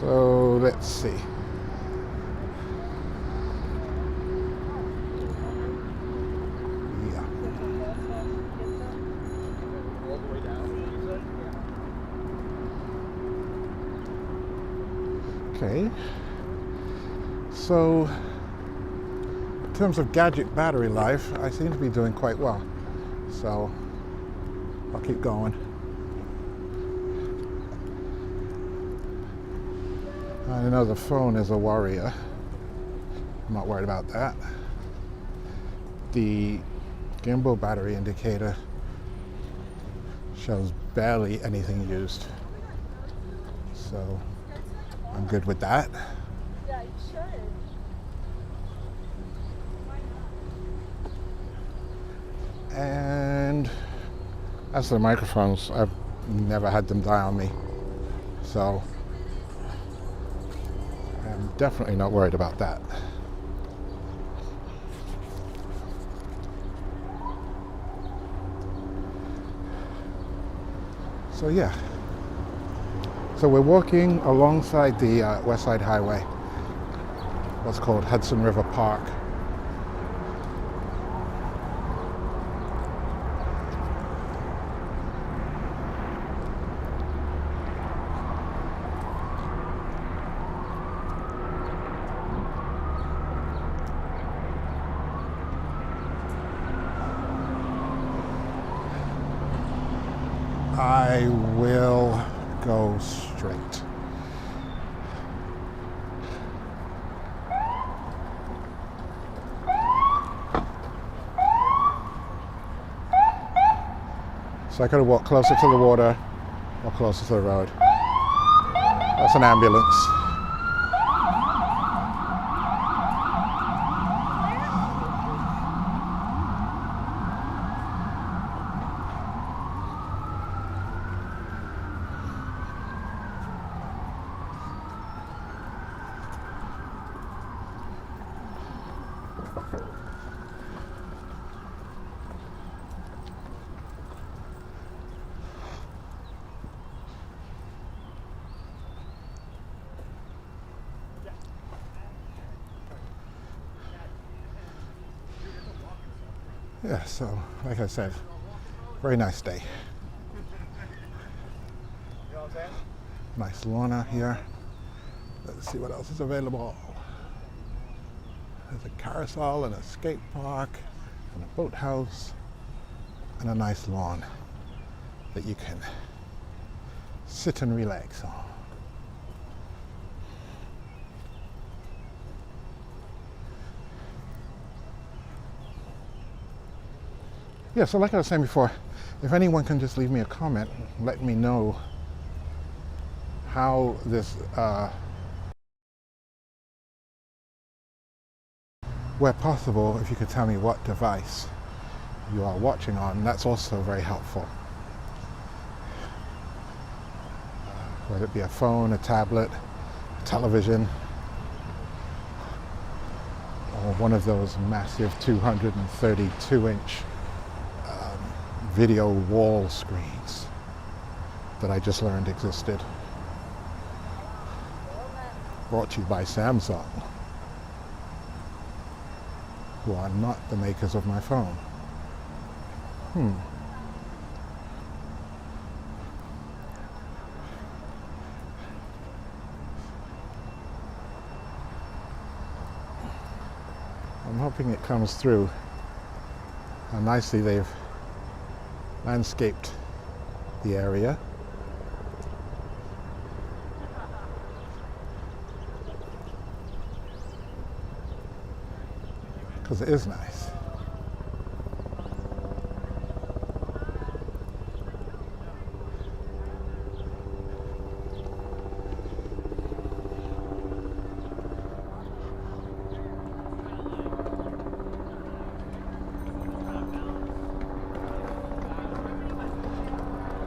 So let's see. Yeah. All the way down, you said? Okay, so in terms of gadget battery life, I seem to be doing quite well. So I'll keep going. I know the phone is a warrior. I'm not worried about that. The gimbal battery indicator shows barely anything used. So I'm good with that. Yeah, you should. And as for the microphones, I've never had them die on me. So I'm definitely not worried about that. So yeah. So we're walking alongside the West Side Highway, what's called Hudson River Park. I will go straight. So I could have walked closer to the water or closer to the road. That's an ambulance. Yeah, so like I said, very nice day. You know what I'm saying? Nice lawn out here. Let's see what else is available. There's a carousel and a skate park and a boathouse. and a nice lawn that you can sit and relax on. Yeah, so like I was saying before, if anyone can just leave me a comment, let me know how this, where possible, if you could tell me what device you are watching on, that's also very helpful. Whether it be a phone, a tablet, a television, or one of those massive 232-inch video wall screens that I just learned existed. Brought to you by Samsung, who are not the makers of my phone. I'm hoping it comes through how nicely they've landscaped the area. Because it is nice.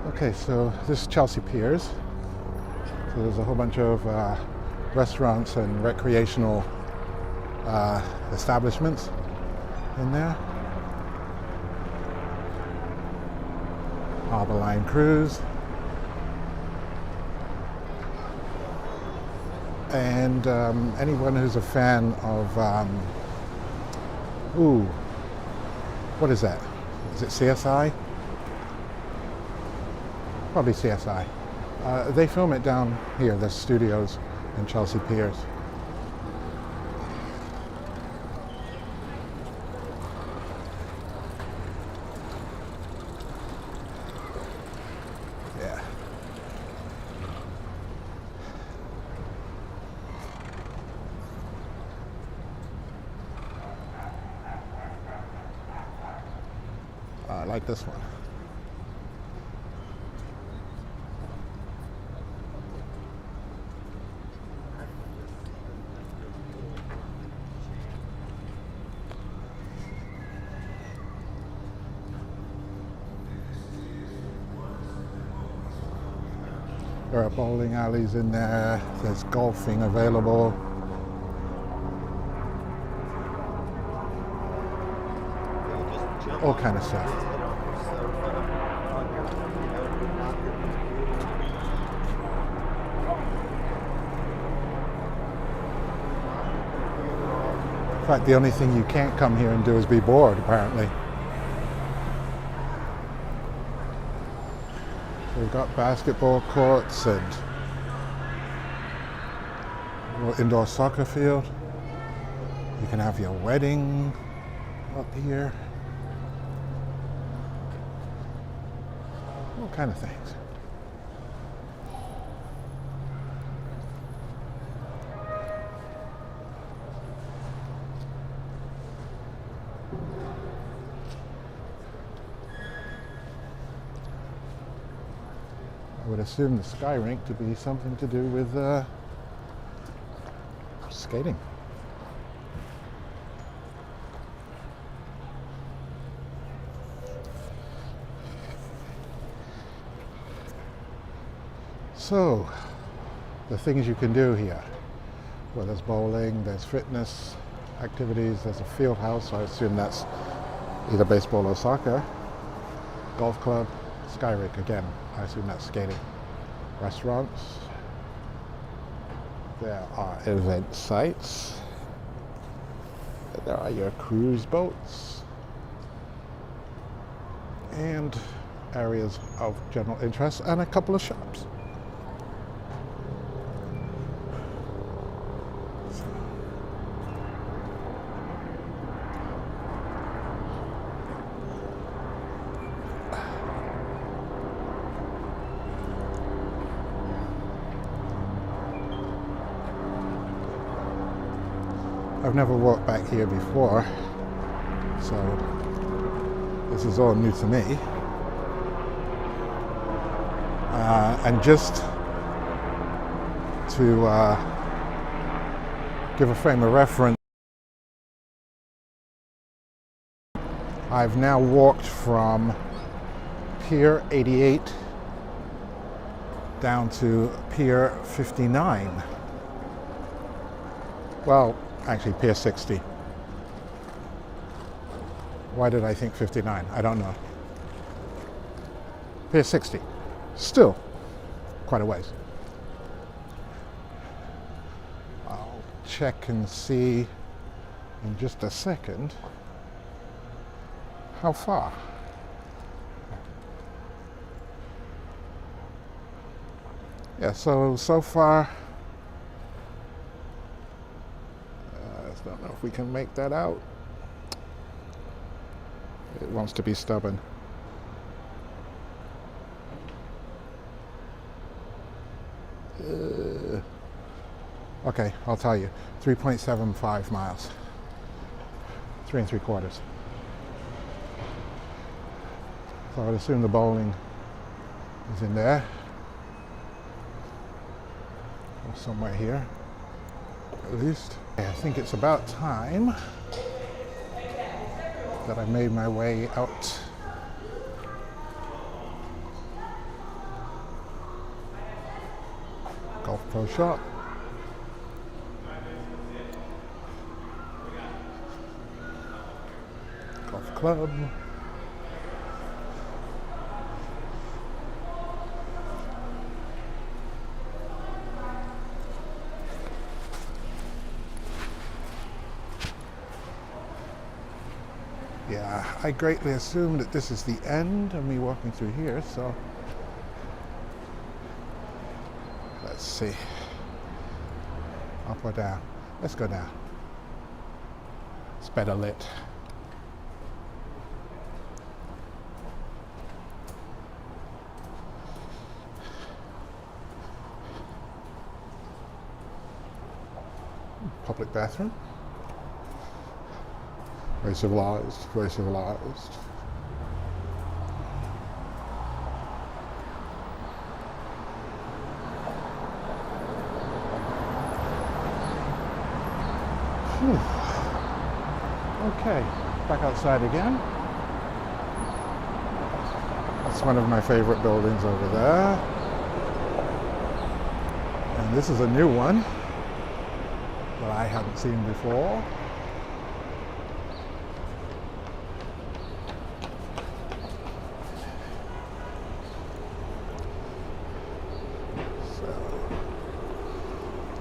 Okay, so this is Chelsea Piers. So there's a whole bunch of restaurants and recreational establishments in there. Harbour Line Cruise. And anyone who's a fan of, what is that? Is it CSI? Probably CSI. They film it down here, the studios in Chelsea Piers. Yeah. I like this one. There are bowling alleys in there, there's golfing available. All kind of stuff. In fact, the only thing you can't come here and do is be bored, apparently. We've got basketball courts and a little indoor soccer field. You can have your wedding up here. All kind of things. I would assume the sky rink to be something to do with skating. So, the things you can do here. Well, there's bowling, there's fitness activities, there's a field house, so I assume that's either baseball or soccer. Golf club, sky rink again, I assume that's skating. Restaurants. There are event sites. There are your cruise boats. And areas of general interest and a couple of shops. I've never walked back here before, so this is all new to me. And just to give a frame of reference, I've now walked from Pier 88 down to Pier 59. Well, actually Pier 60. Why did I think 59? I don't know. Pier 60. Still quite a ways. I'll check and see in just a second how far. Yeah, so far, I don't know if we can make that out. It wants to be stubborn. Okay, I'll tell you. 3.75 miles. 3 3/4. So I would assume the bowling is in there. Or somewhere here, at least. I think it's about time that I made my way out. Golf Pro Shop. Golf Club. Yeah, I greatly assume that this is the end of me walking through here, so let's see. Up or down? Let's go down. It's better lit. Public bathroom. Very civilized, very civilized. Whew. Okay, back outside again. That's one of my favorite buildings over there. And this is a new one that I hadn't seen before.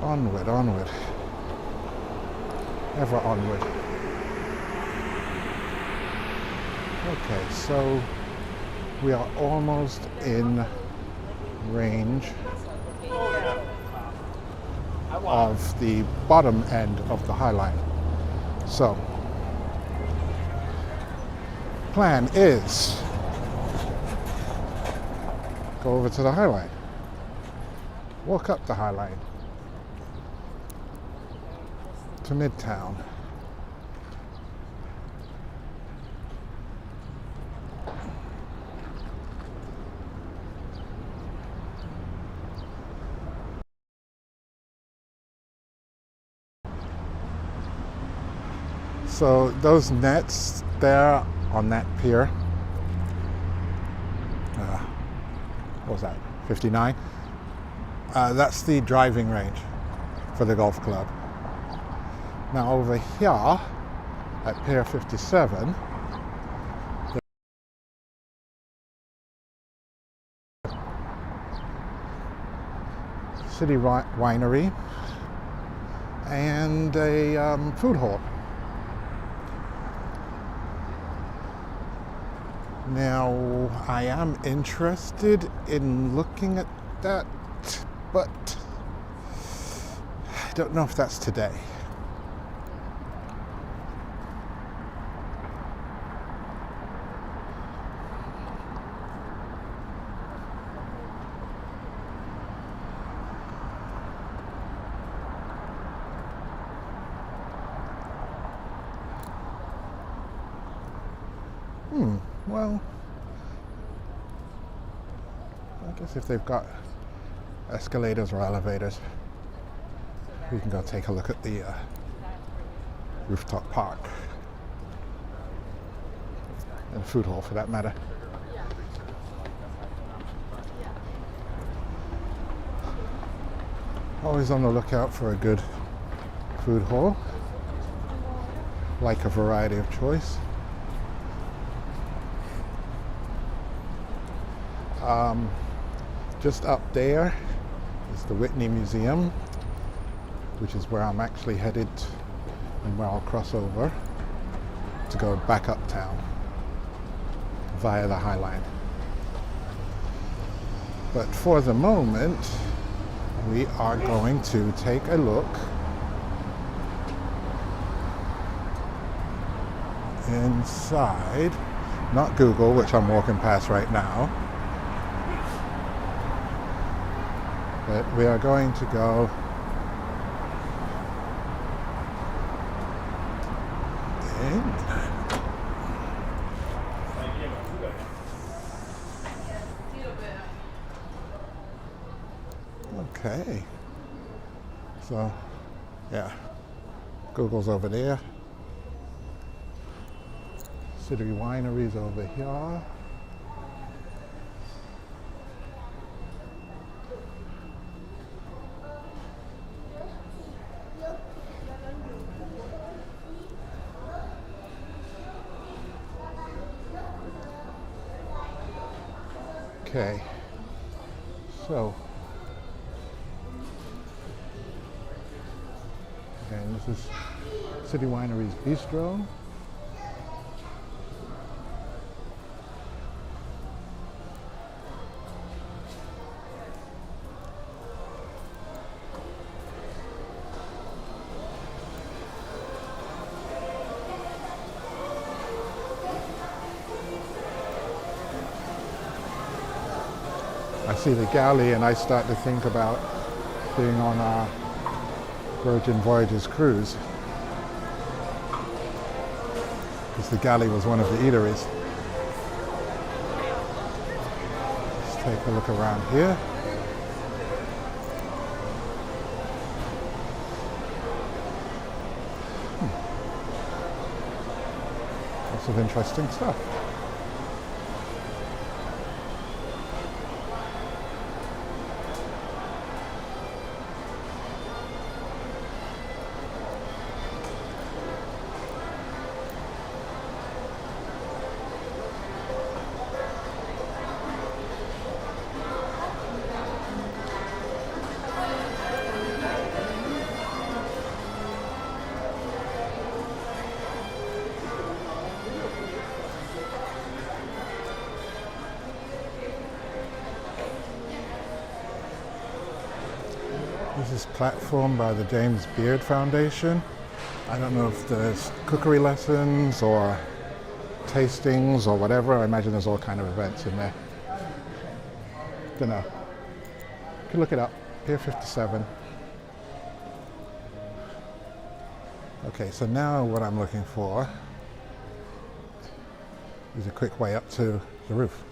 Onward, onward. Ever onward. Okay, so we are almost in range of the bottom end of the High Line. So, plan is go over to the High Line, walk up the High Line to Midtown. So those nets there on that pier, what was that, 59? That's the driving range for the golf club. Now over here at Pier 57, City Winery and a food hall. Now I am interested in looking at that, but I don't know if that's today. Well, I guess if they've got escalators or elevators, we can go take a look at the rooftop park. And food hall for that matter. Always on the lookout for a good food hall. Like a variety of choice. Just up there is the Whitney Museum, which is where I'm actually headed and where I'll cross over to go back uptown via the High Line. But for the moment, we are going to take a look inside, not Google, which I'm walking past right now, but we are going to go in. Okay, so yeah, Google's over there, City Winery's over here. Okay, so again, this is City Winery's Bistro. I see the galley and I start to think about being on our Virgin Voyages cruise, because the galley was one of the eateries. Let's take a look around here. Lots of interesting stuff. This is platformed by the James Beard Foundation. I don't know if there's cookery lessons or tastings or whatever. I imagine there's all kind of events in there. Don't know. You can look it up. Pier 57. Okay, so now what I'm looking for is a quick way up to the roof,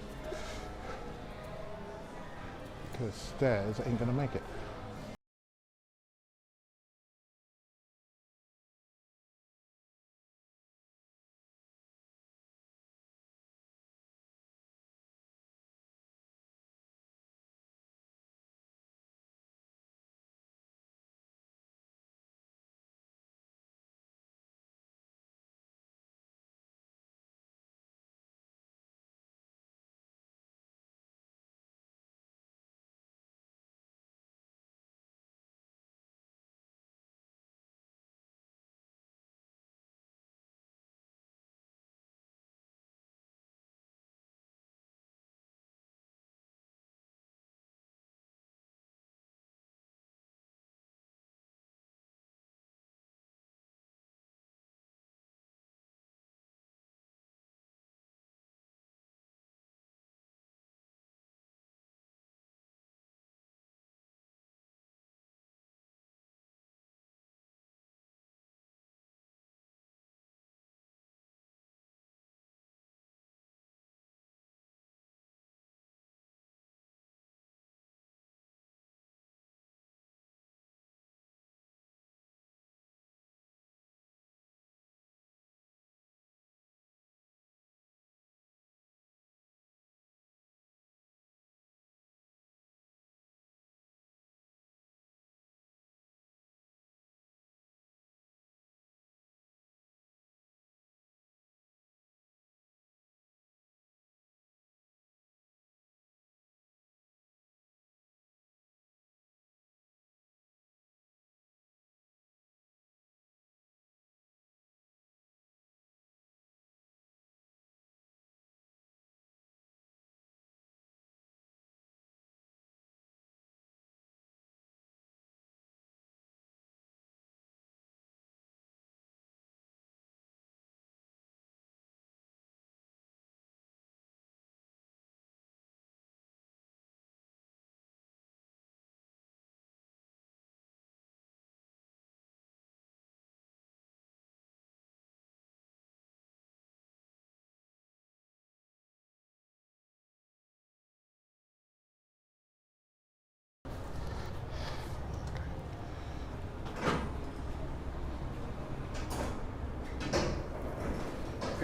because stairs ain't gonna make it.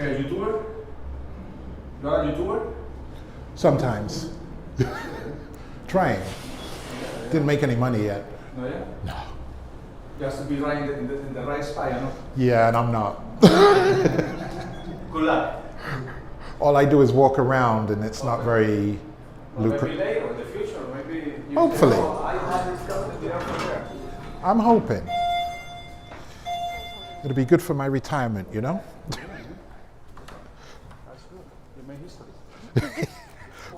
Hey, YouTuber? You're a YouTuber? Sometimes. Trying. Didn't make any money yet. No, yeah? No. You have to be right in the right spot, you know? Yeah, and I'm not. Good luck. All I do is walk around, and it's not very Maybe lucrative. later in the future, maybe you Hopefully. I have discovered the from there. I'm hoping. It'll be good for my retirement, you know? That's good. You made history.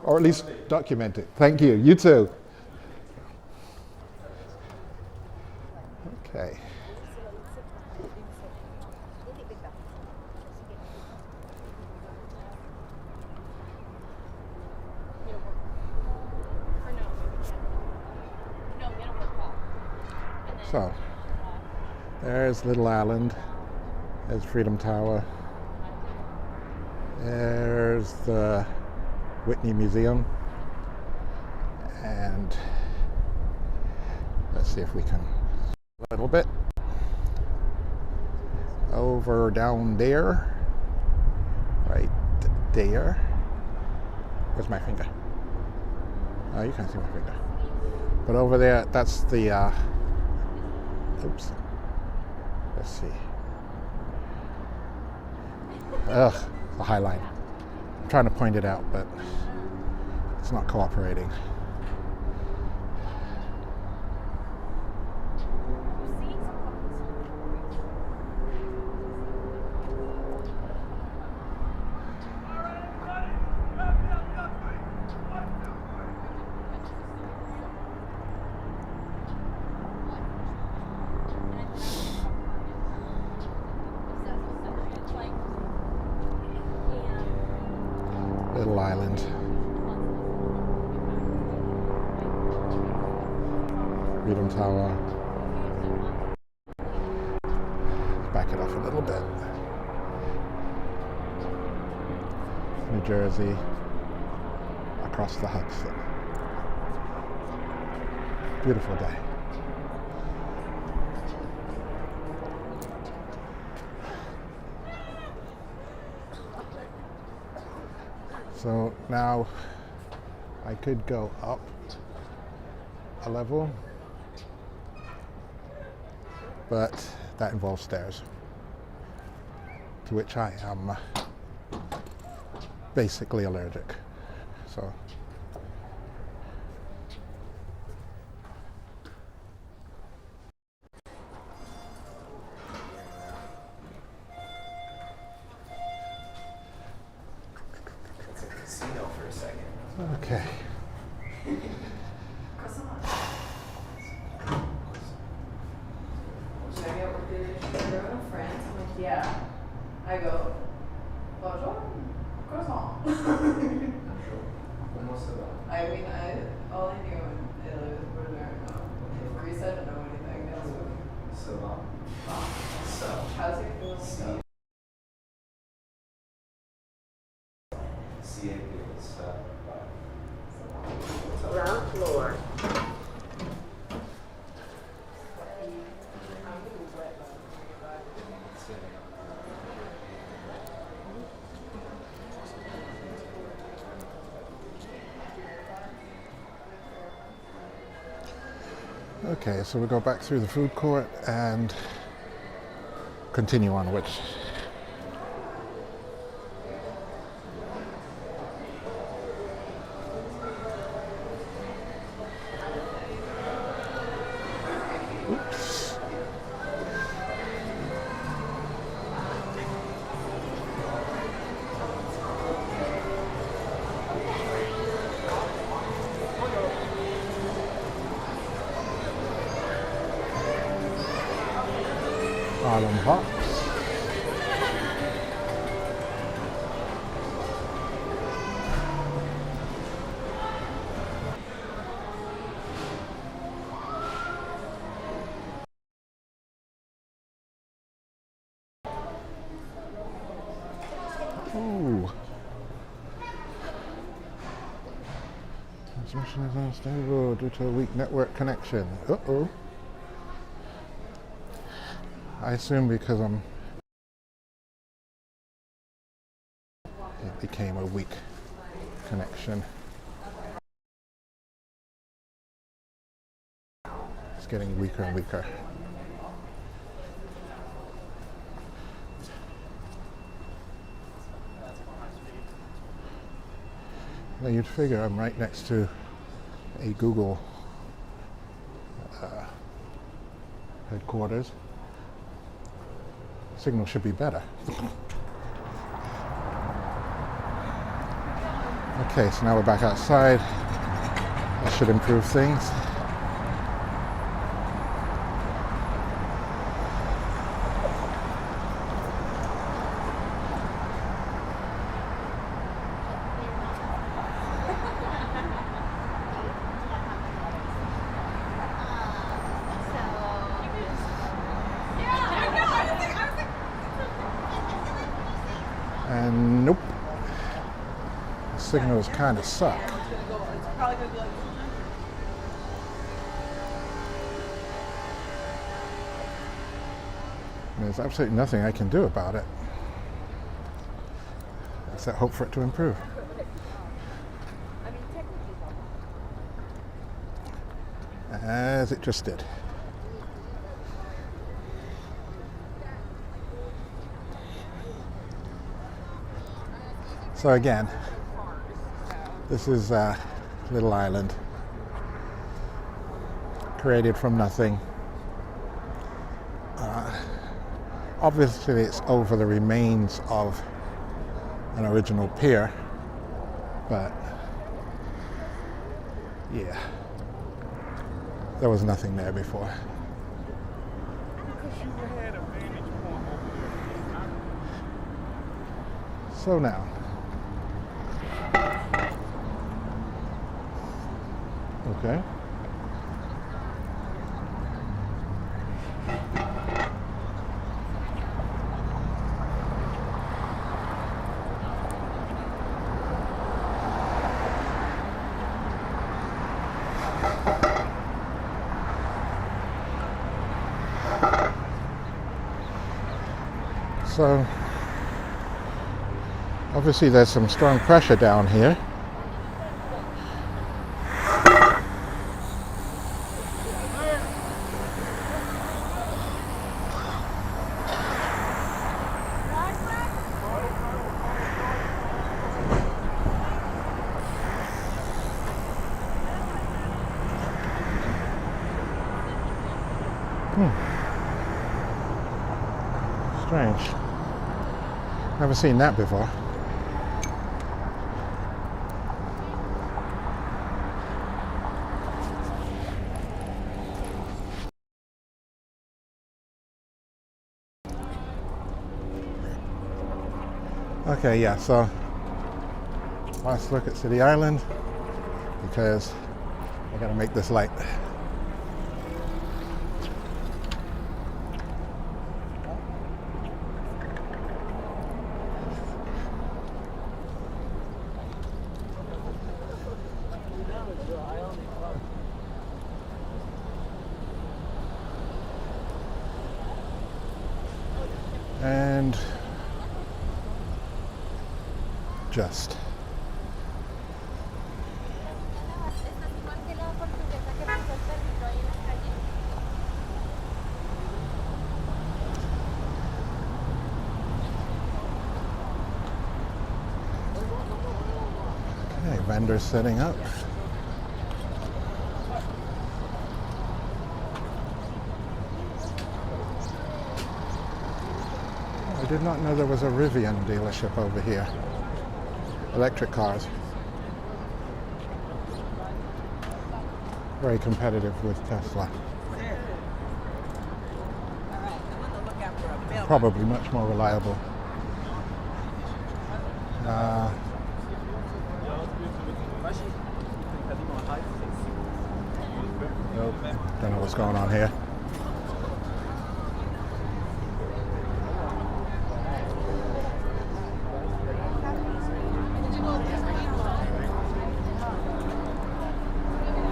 Or at least document it. Thank you. You too. Okay. So, there's Little Island. There's Freedom Tower. There's the Whitney Museum. And let's see if we can a little bit over down there, right there. Where's my finger? Oh, you can't see my finger. But over there, that's the oops. Let's see. Ugh, the High Line. I'm trying to point it out, but it's not cooperating. Little Island. Freedom Tower. Back it off a little bit. New Jersey. Across the Hudson. Beautiful day. So now I could go up a level, but that involves stairs, to which I am basically allergic. So okay. Yeah. I go, bonjour, croissant. I mean, all I knew in Italy was burger. Greece, I didn't know anything else. How's it going? Ground floor. Okay, so we'll go back through the food court and continue on, which oops. Harlem Hops. Ooh. Transmission is unstable due to a weak network connection. Uh-oh. I assume because I'm It became a weak connection. It's getting weaker and weaker. Now you'd figure I'm right next to a Google headquarters. Signal should be better. Okay, so now we're back outside. That should improve things. And nope. The signals kind of suck. There's absolutely nothing I can do about it, except hope for it to improve. As it just did. So again, this is a little island created from nothing. Obviously it's over the remains of an original pier, but yeah, there was nothing there before. So now, okay. So obviously there's some strong pressure down here. Strange. Never seen that before. Okay, yeah, so let's look at City Island because I gotta make this light. And just okay, vendors setting up. I did not know there was a Rivian dealership over here. Electric cars. Very competitive with Tesla. Probably much more reliable. Nope. Don't know what's going on here.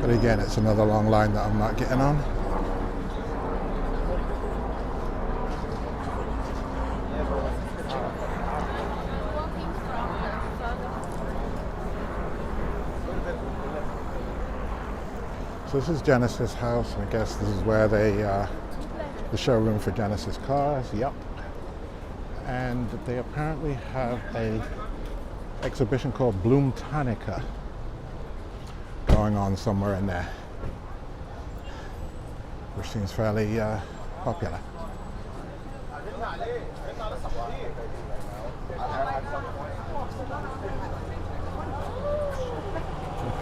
But again, it's another long line that I'm not getting on. So this is Genesis House. I guess this is where they, the showroom for Genesis cars. Yep. And they apparently have a exhibition called Bloomtanica going on somewhere in there, which seems fairly popular.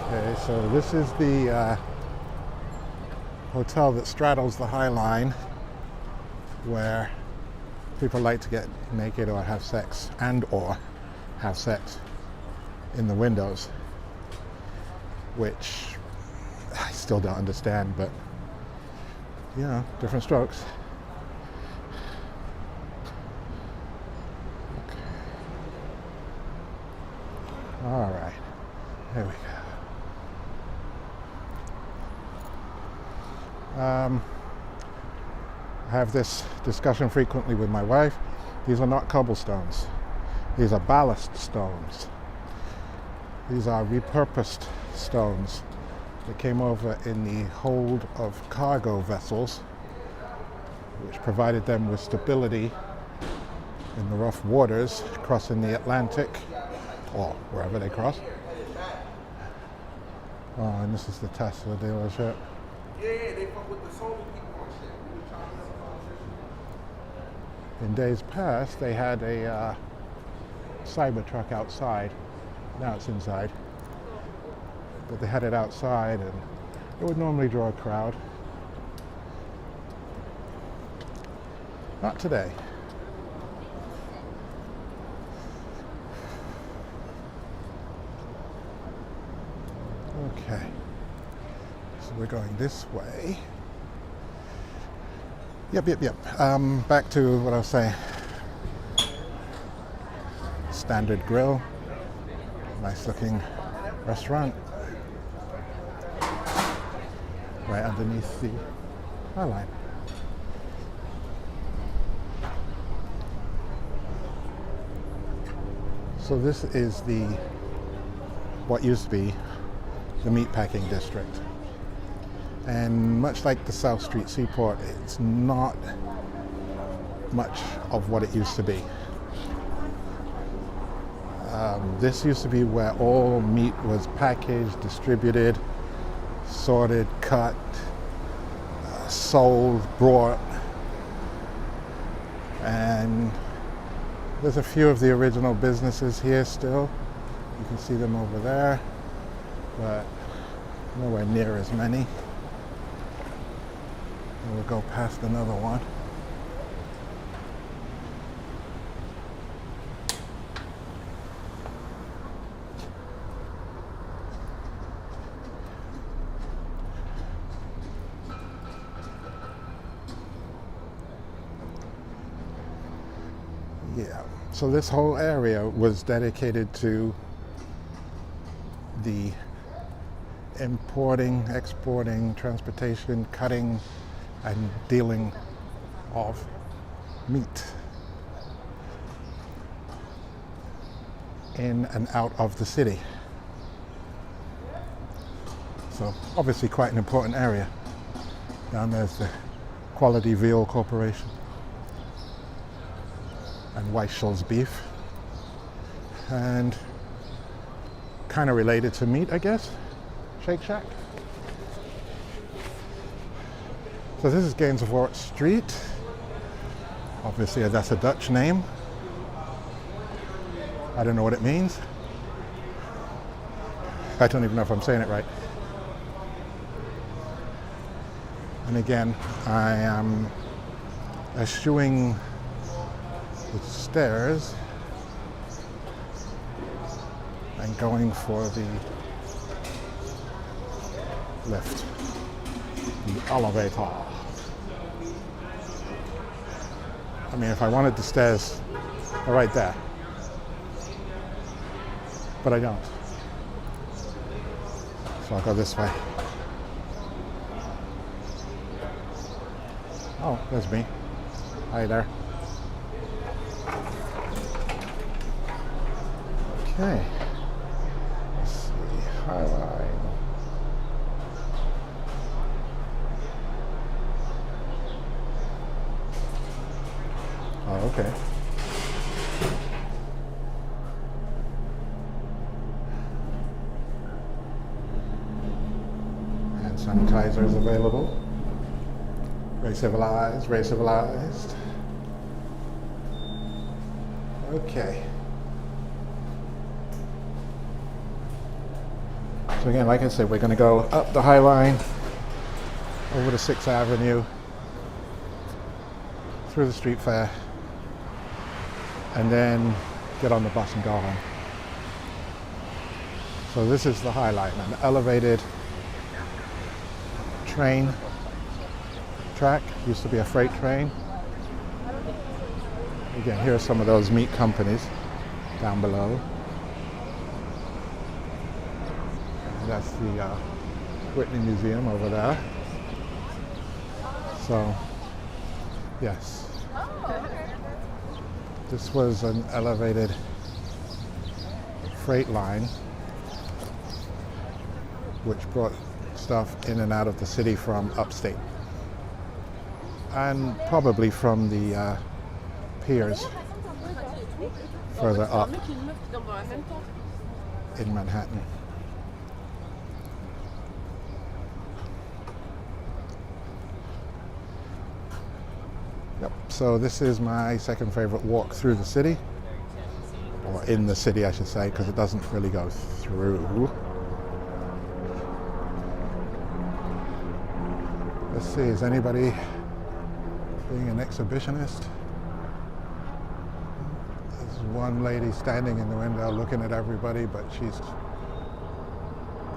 Okay, so this is the hotel that straddles the High Line, where people like to get naked or have sex, and/or have sex in the windows, which I still don't understand, but you know, different strokes. Okay. All right, here we go. I have this discussion frequently with my wife. These are not cobblestones. These are ballast stones. These are repurposed stones that came over in the hold of cargo vessels, which provided them with stability in the rough waters crossing the Atlantic, or wherever they cross. Oh, and this is the Tesla dealership. Yeah, they fuck with the solar people and shit. In days past, they had a Cybertruck outside. Now it's inside. But they had it outside, and it would normally draw a crowd. Not today. Okay. So we're going this way. Yep. Back to what I was saying. Standard Grill. Nice looking restaurant. Right underneath the High Line. So this is what used to be the Meatpacking District. And much like the South Street Seaport, it's not much of what it used to be. This used to be where all meat was packaged, distributed, sorted, cut, sold, brought. And there's a few of the original businesses here still. You can see them over there, but nowhere near as many. And we'll go past another one. Yeah, so this whole area was dedicated to the importing, exporting, transportation, cutting, and dealing of meat in and out of the city. So obviously quite an important area. Down there's the Quality Veal Corporation and Weissel's Beef, and kind of related to meat, I guess, Shake Shack. So this is Gainsborough Street. Obviously that's a Dutch name. I don't know what it means. I don't even know if I'm saying it right. And again, I am eschewing the stairs and going for the lift, the elevator. I mean, if I wanted the stairs, they're right there, but I don't. So I'll go this way. Oh, there's me. Hi there. Okay. Let's see. High Line. okay. And sanitizer is available. Very civilized, very civilized. Okay. So again, like I said, we're going to go up the High Line, over to 6th Avenue, through the street fair, and then get on the bus and go home. So this is the High Line, an elevated train track. Used to be a freight train. Again, here are some of those meat companies down below. And that's the Whitney Museum over there. So, yes. This was an elevated freight line which brought stuff in and out of the city from upstate. And probably from the Piers further up in Manhattan. Yep, so this is my second favorite walk through the city, or in the city I should say, because it doesn't really go through. Let's see, is anybody being an exhibitionist? There's one lady standing in the window looking at everybody, but she's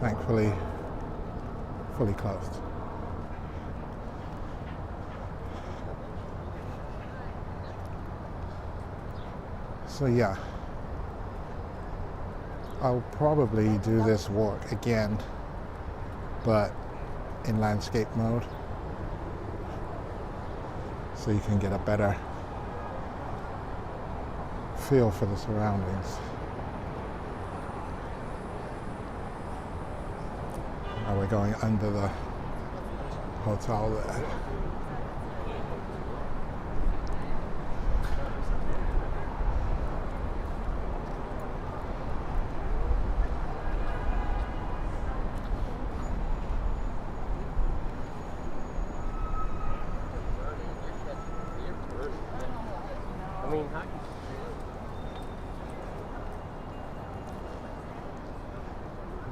thankfully fully clothed. So yeah, I'll probably do this walk again, but in landscape mode, so you can get a better feel for the surroundings. Now we're going under the hotel there.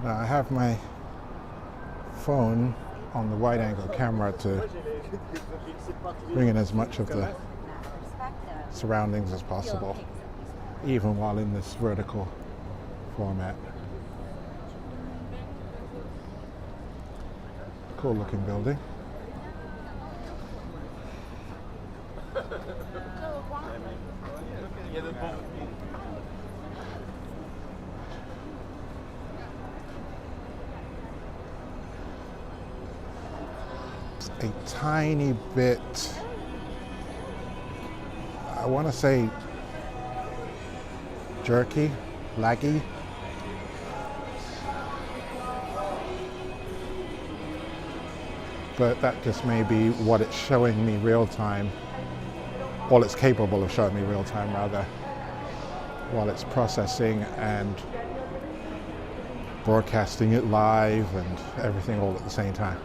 Now I have my phone on the wide angle camera to bring in as much of the surroundings as possible, even while in this vertical format. Cool looking building. A tiny bit, I want to say jerky, laggy. But that just may be what it's showing me real time, all it's capable of showing me real time rather, while it's processing and broadcasting it live and everything all at the same time.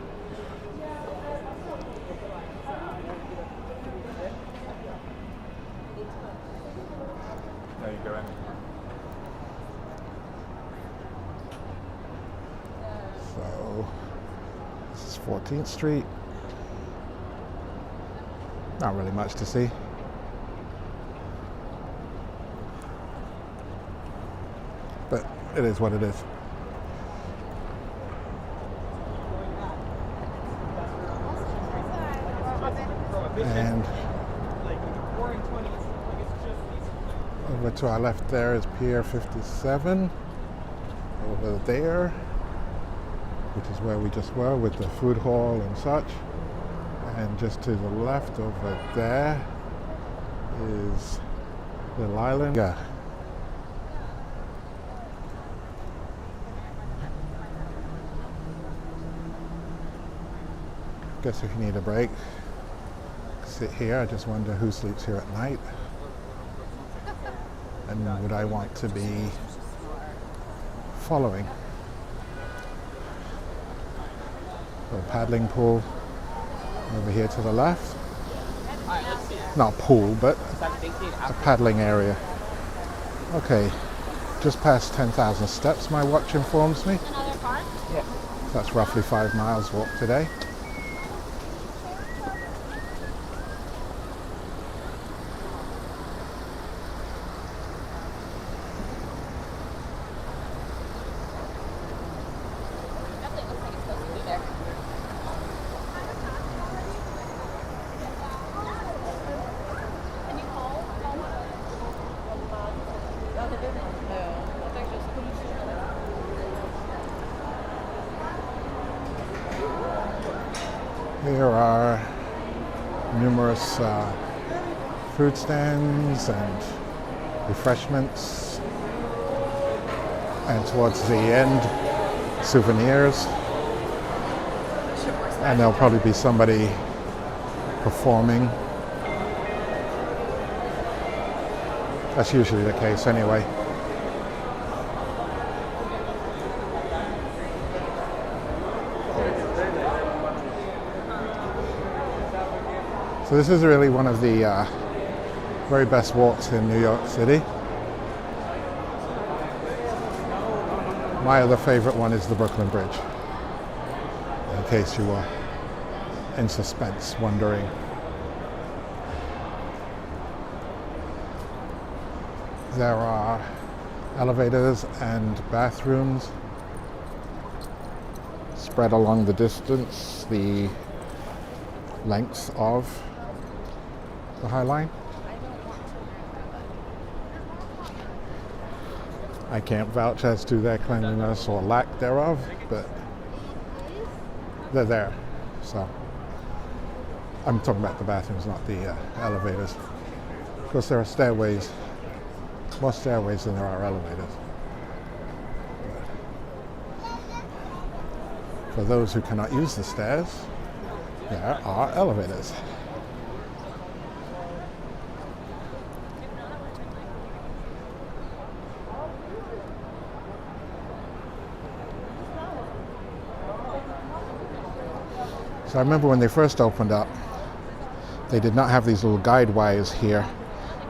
There you go, Andy. So this is 14th Street. Not really much to see. But it is what it is. And over to our left there is Pier 57. Over there, which is where we just were with the food hall and such. And just to the left over there is Little Island. Yeah. Guess if you need a break, sit here. I just wonder who sleeps here at night. and would I want to be following? A paddling pool over here to the left. Not a pool, but a paddling area. Okay, just past 10,000 steps, my watch informs me. Yeah. That's roughly 5 miles walk today. There are numerous food stands and refreshments, and towards the end, souvenirs. And there'll probably be somebody performing. That's usually the case anyway. So this is really one of the very best walks in New York City. My other favorite one is the Brooklyn Bridge, in case you were in suspense, wondering. There are elevators and bathrooms spread along the distance, the length of the High Line. I can't vouch as to their cleanliness or lack thereof, but they're there. So I'm talking about the bathrooms, not the elevators. Of course, there are stairways, more stairways than there are elevators. But for those who cannot use the stairs, there are elevators. So I remember when they first opened up, they did not have these little guide wires here,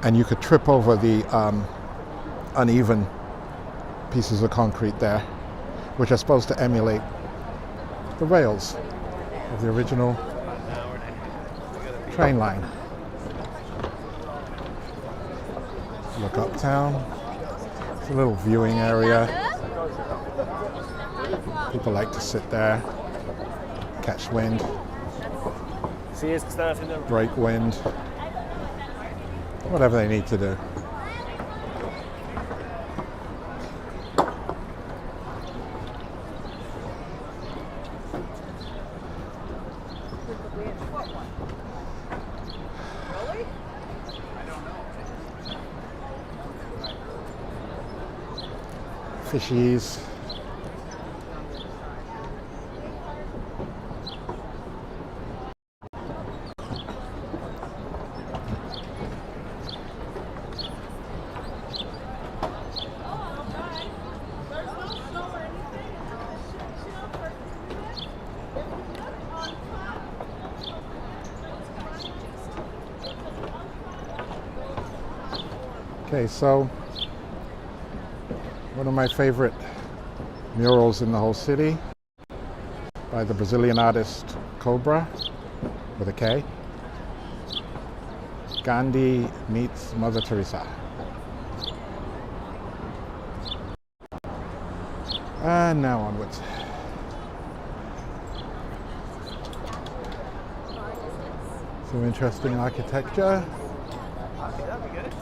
and you could trip over the uneven pieces of concrete there, which are supposed to emulate the rails of the original train line. Look uptown. It's a little viewing area. People like to sit there, catch wind, break wind, whatever they need to do. Fishies. Okay, so one of my favorite murals in the whole city by the Brazilian artist Cobra with a K. Gandhi meets Mother Teresa. And now onwards. Some interesting architecture.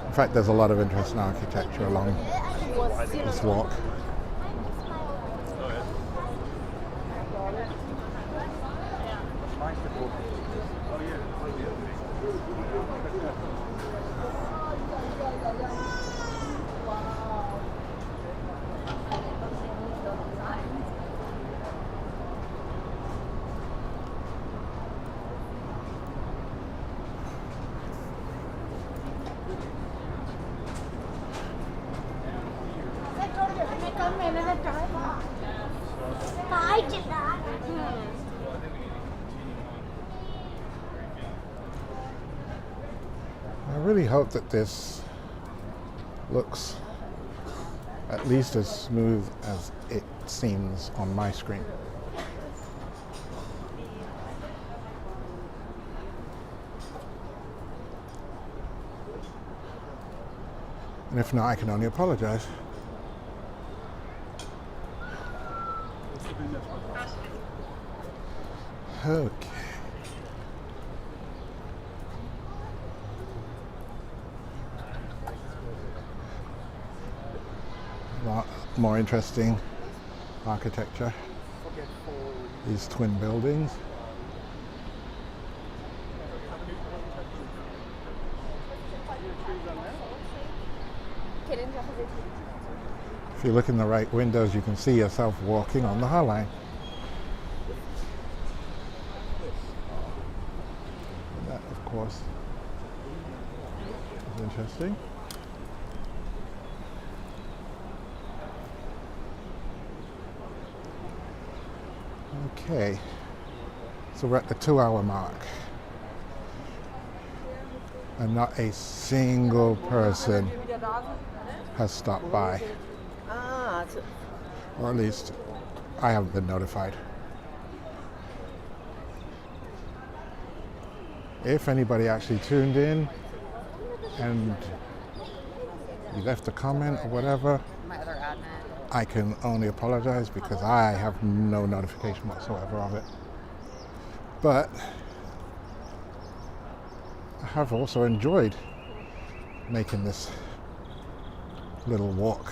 In fact, there's a lot of interesting architecture along this walk. really hope that this looks at least as smooth as it seems on my screen. And if not, I can only apologize. Okay. A lot more interesting architecture. These twin buildings. If you look in the right windows, you can see yourself walking on the High Line. And that, of course, is interesting. Okay, so we're at the 2-hour mark. And not a single person has stopped by. Or at least I haven't been notified. If anybody actually tuned in and you left a comment or whatever, I can only apologize because I have no notification whatsoever of it. But I have also enjoyed making this little walk.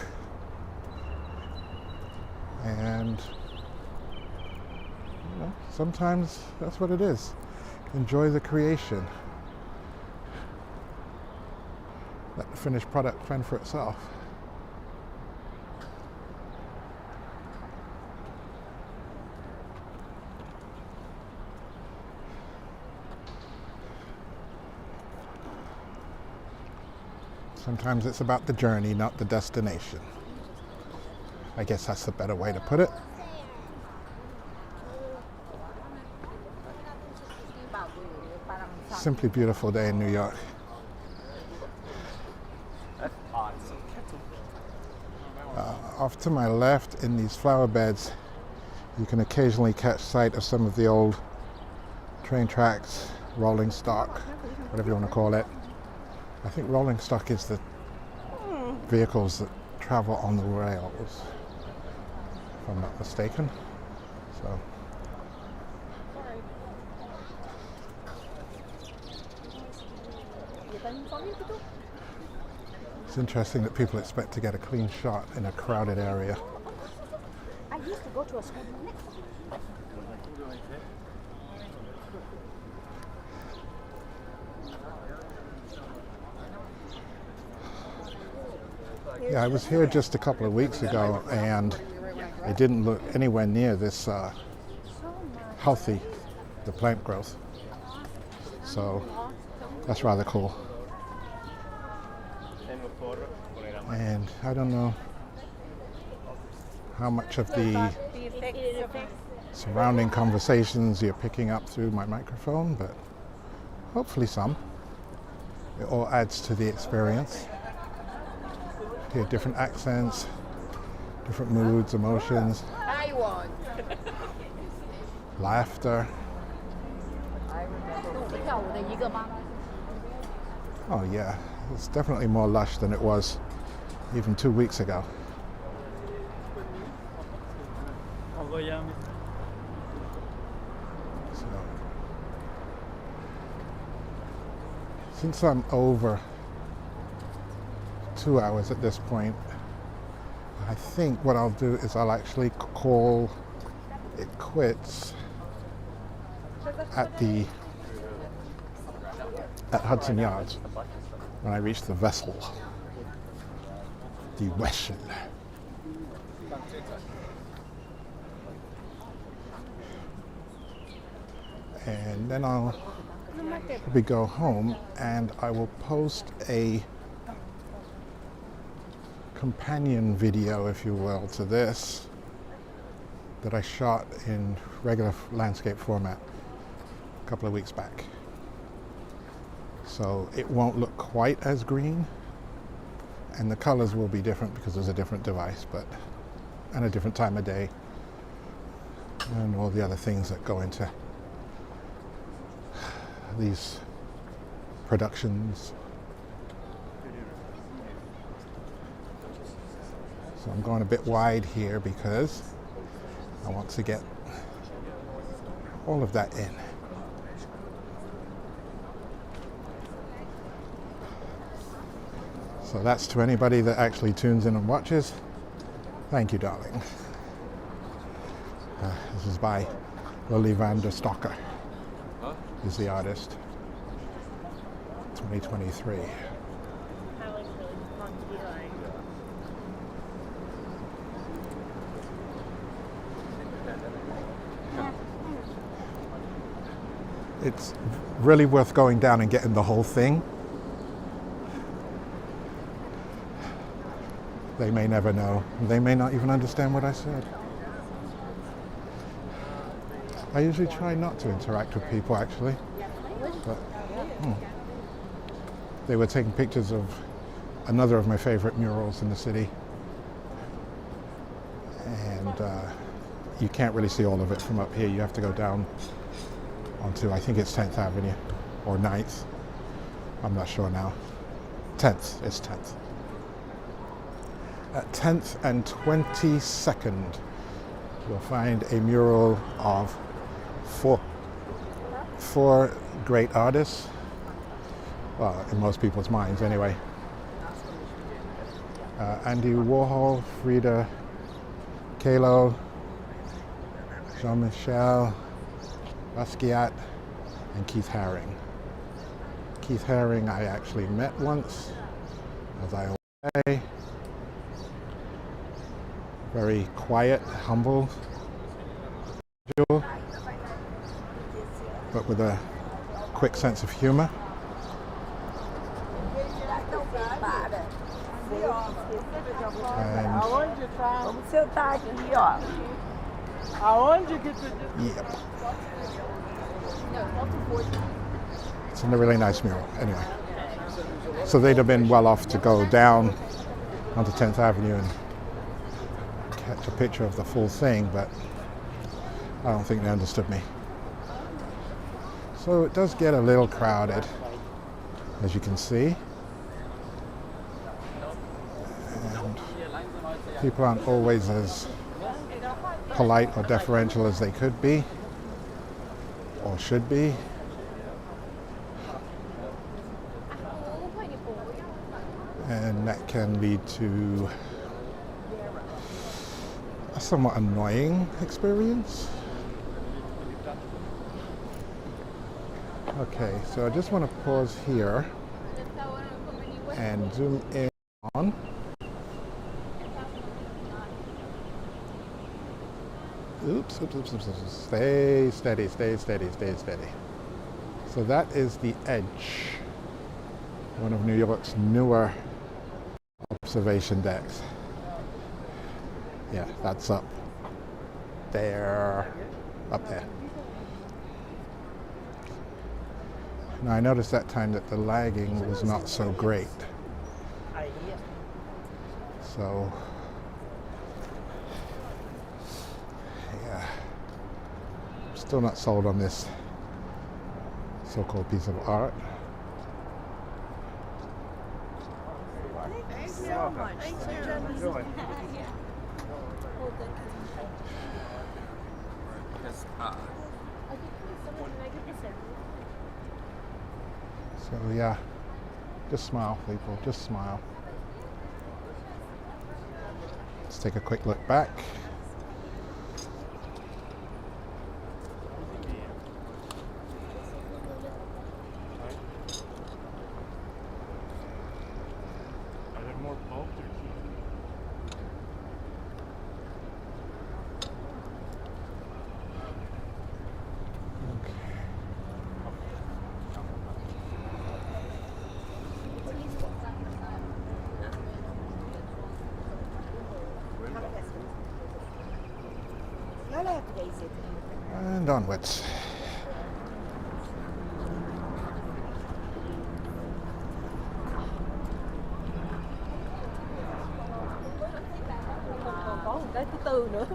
And you know, sometimes that's what it is. Enjoy the creation. Let the finished product fend for itself. Sometimes it's about the journey, not the destination. I guess that's the better way to put it. Simply beautiful day in New York. Off to my left in these flower beds, you can occasionally catch sight of some of the old train tracks, rolling stock, whatever you want to call it. I think rolling stock is the vehicles that travel on the rails, if I'm not mistaken. So, it's interesting that people expect to get a clean shot in a crowded area. I used to go to a school next. Yeah, I was here just a couple of weeks ago and it didn't look anywhere near this healthy, the plant growth. So that's rather cool. And I don't know how much of the surrounding conversations you're picking up through my microphone, but hopefully some. It all adds to the experience. Hear different accents, different moods, emotions, laughter. Oh yeah, it's definitely more lush than it was even 2 weeks ago. So, since I'm over 2 hours at this point, I think what I'll do is I'll actually call it quits at Hudson Yards when I reach the vessel, the vessel. And then I'll probably go home and I will post a companion video, if you will, to this that I shot in regular landscape format a couple of weeks back. So it won't look quite as green, and the colors will be different because it's a different device, but and a different time of day, and all the other things that go into these productions. So I'm going a bit wide here because I want to get all of that in. So that's to anybody that actually tunes in and watches. Thank you, darling. This is by Lily van der Stocker, is the artist. 2023. It's really worth going down and getting the whole thing. They may never know. They may not even understand what I said. I usually try not to interact with people, actually. But, they were taking pictures of another of my favorite murals in the city. And you can't really see all of it from up here. You have to go down onto, I think it's 10th Avenue or 9th. I'm not sure now. 10th, it's 10th. At 10th and 22nd, you'll find a mural of four great artists. Well, in most people's minds anyway. Andy Warhol, Frida Kahlo, Jean-Michel Basquiat, and Keith Haring. Keith Haring I actually met once, as I always say. Very quiet, humble individual, but with a quick sense of humor. And yep. It's a really nice mural, anyway. So they'd have been well off to go down onto 10th Avenue and catch a picture of the full thing, but I don't think they understood me. So it does get a little crowded, as you can see. And people aren't always as polite or deferential as they could be, or should be. And that can lead to a somewhat annoying experience. Okay, so I just want to pause here and zoom in on. Oops. Stay steady. So that is the Edge, one of New York's newer observation decks. Yeah, that's up there. Now I noticed that time that the lagging was not so great. So, yeah, I'm still not sold on this so-called piece of art. Thanks so much. Thanks for joining. So yeah, just smile, people, just smile. Let's take a quick look back. And onwards. Cái thứ tư nữa.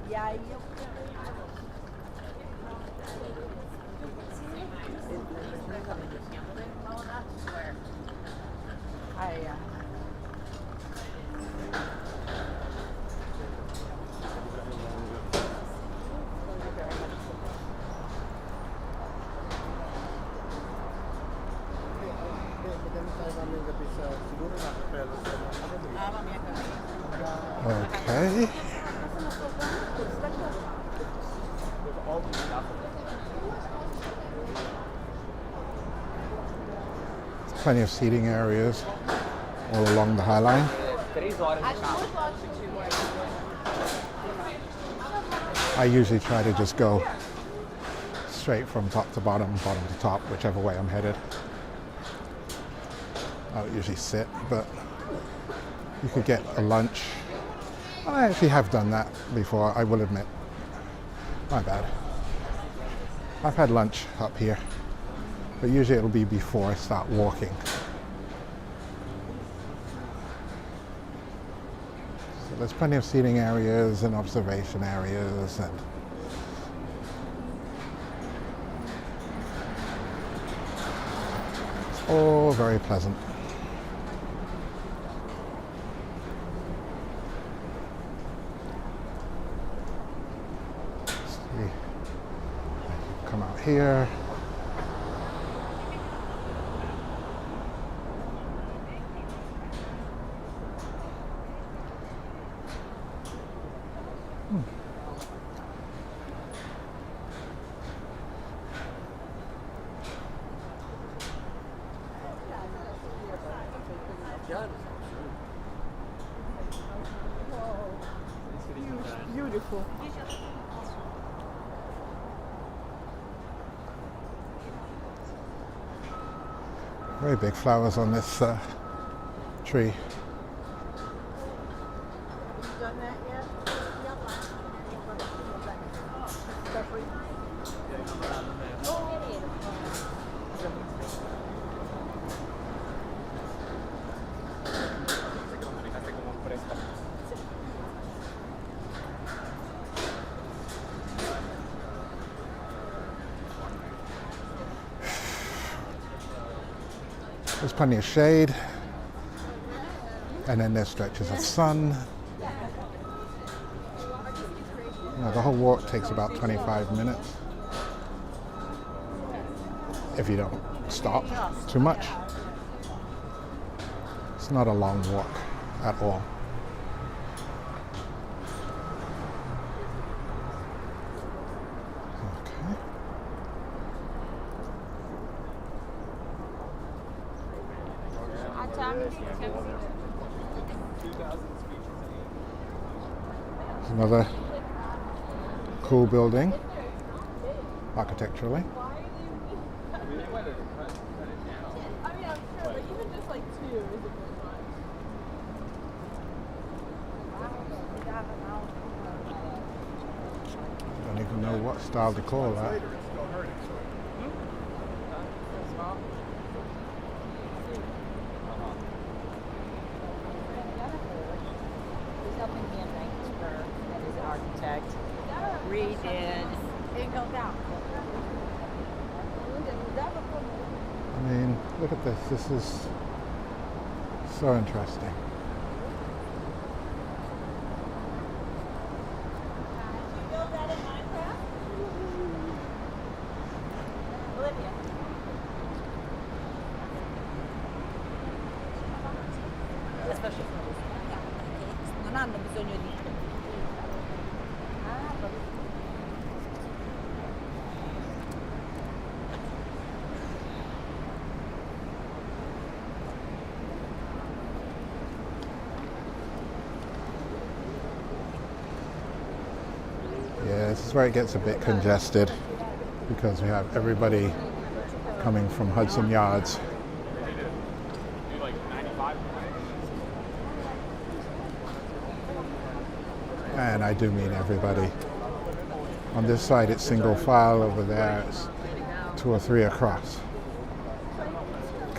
Dài giống ai à. Okay. Plenty of seating areas all along the High Line. I usually try to just go straight from top to bottom, bottom to top, whichever way I'm headed. I don't usually sit, but you could get a lunch. I actually have done that before, I will admit. My bad. I've had lunch up here, but usually it'll be before I start walking. So there's plenty of seating areas and observation areas, and it's all very pleasant. Come out here. Beautiful. Very big flowers on this tree. There's plenty of shade, and then there's stretches of sun. Now, the whole walk takes about 25 minutes if you don't stop too much. It's not a long walk at all. Another cool building, architecturally. I mean, I'm sure, but even just like two isn't very much. I don't even know what style to call that. Redid. It goes out. I mean, look at this. This is so interesting. You build that in Minecraft? Olivia. Especially for this. Non hanno bisogno di. Yeah, this is where it gets a bit congested because we have everybody coming from Hudson Yards. And I do mean everybody. On this side it's single file, over there it's 2 or 3 across.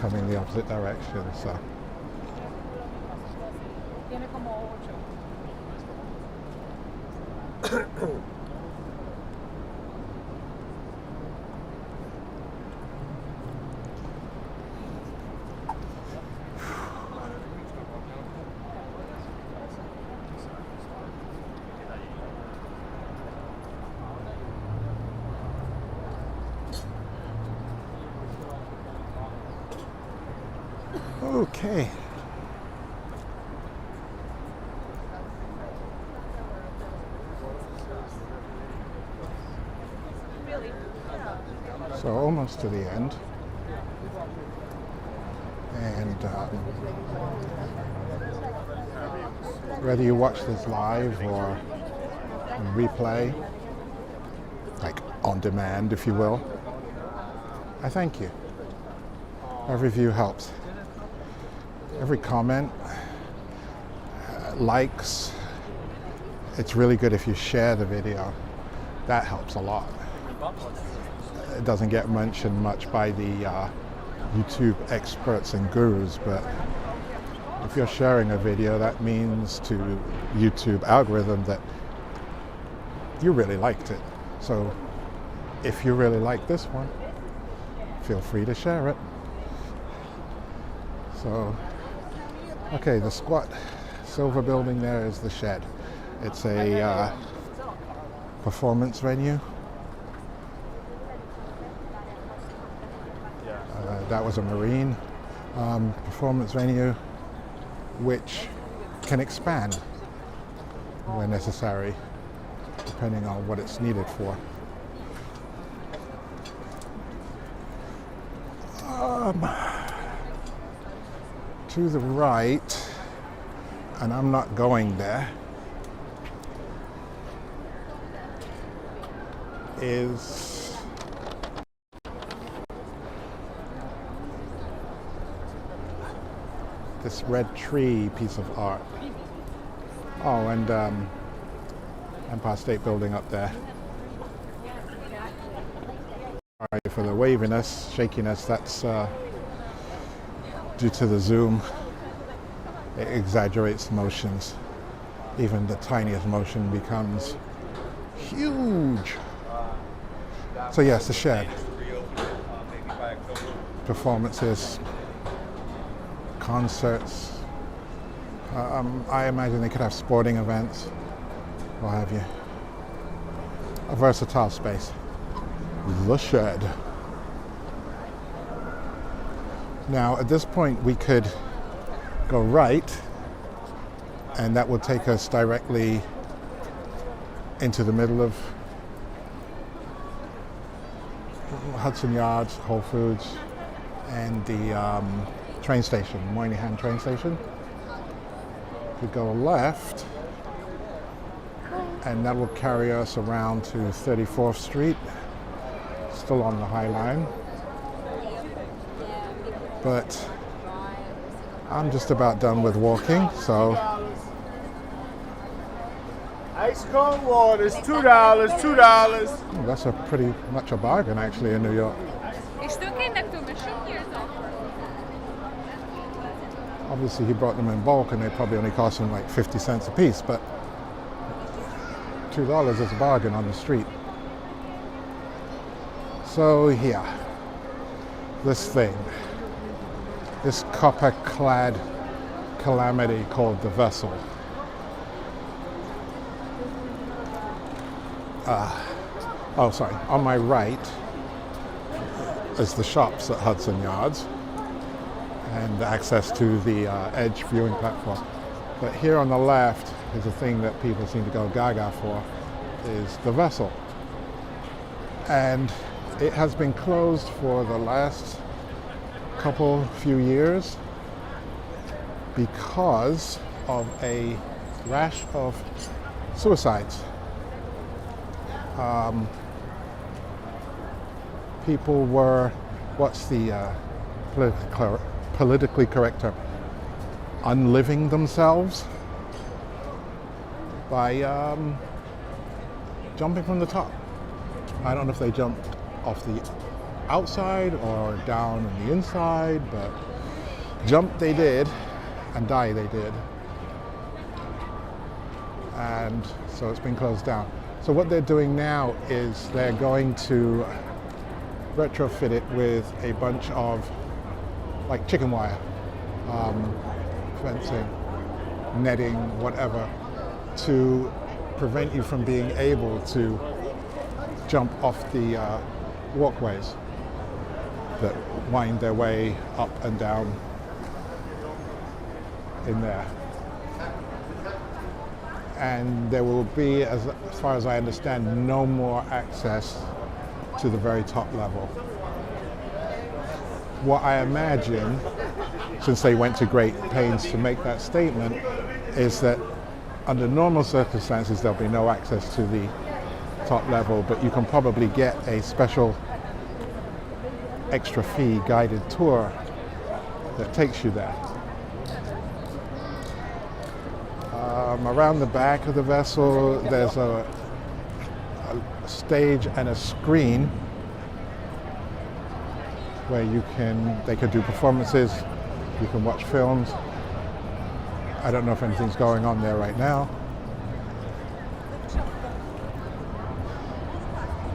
coming the opposite direction. So Tiene como 8. okay. So almost to the end, and whether you watch this live or in replay, like on demand if you will, I thank you. Every view helps. Every comment, likes. It's really good if you share the video. That helps a lot. It doesn't get mentioned much by the YouTube experts and gurus, but if you're sharing a video, that means to YouTube algorithm that you really liked it. So if you really like this one, feel free to share it. So, okay, the squat silver building there is the shed. It's a performance venue. That was a marine performance venue, which can expand when necessary, depending on what it's needed for. To the right, and I'm not going there, is this red tree piece of art. Oh, and Empire State Building up there. Sorry for the waviness, shakiness, that's due to the zoom. It exaggerates motions. Even the tiniest motion becomes huge. So yes, the shed. Performances, concerts. I imagine they could have sporting events, what have you. A versatile space. The shed. Now at this point we could go right, and that will take us directly into the middle of Hudson Yards, Whole Foods, and the train station, Moynihan train station. We go left, and that will carry us around to 34th Street, still on the High Line. But I'm just about done with walking, so Ice cold water is $2, $2. that's a pretty much a bargain actually in New York. Obviously he brought them in bulk and they probably only cost him like 50 cents a piece, but $2 is a bargain on the street. So yeah, this thing, this copper-clad calamity called the vessel. Oh, sorry. On my right is the shops at Hudson Yards and access to the edge viewing platform. But here on the left is a thing that people seem to go gaga for, is the vessel. And it has been closed for the last few years because of a rash of suicides. People were, what's the politically correct term, unliving themselves by jumping from the top. I don't know if they jumped off the outside or down on the inside, but jump they did and die they did. And so it's been closed down. So what they're doing now is they're going to retrofit it with a bunch of like chicken wire, fencing, netting, whatever, to prevent you from being able to jump off the walkways that wind their way up and down in there. And there will be, as far as I understand, no more access to the very top level. What I imagine, since they went to great pains to make that statement, is that under normal circumstances there'll be no access to the top level, but you can probably get a special extra fee guided tour that takes you there. Around the back of the vessel there's a stage and a screen where they could do performances, you can watch films. I don't know if anything's going on there right now.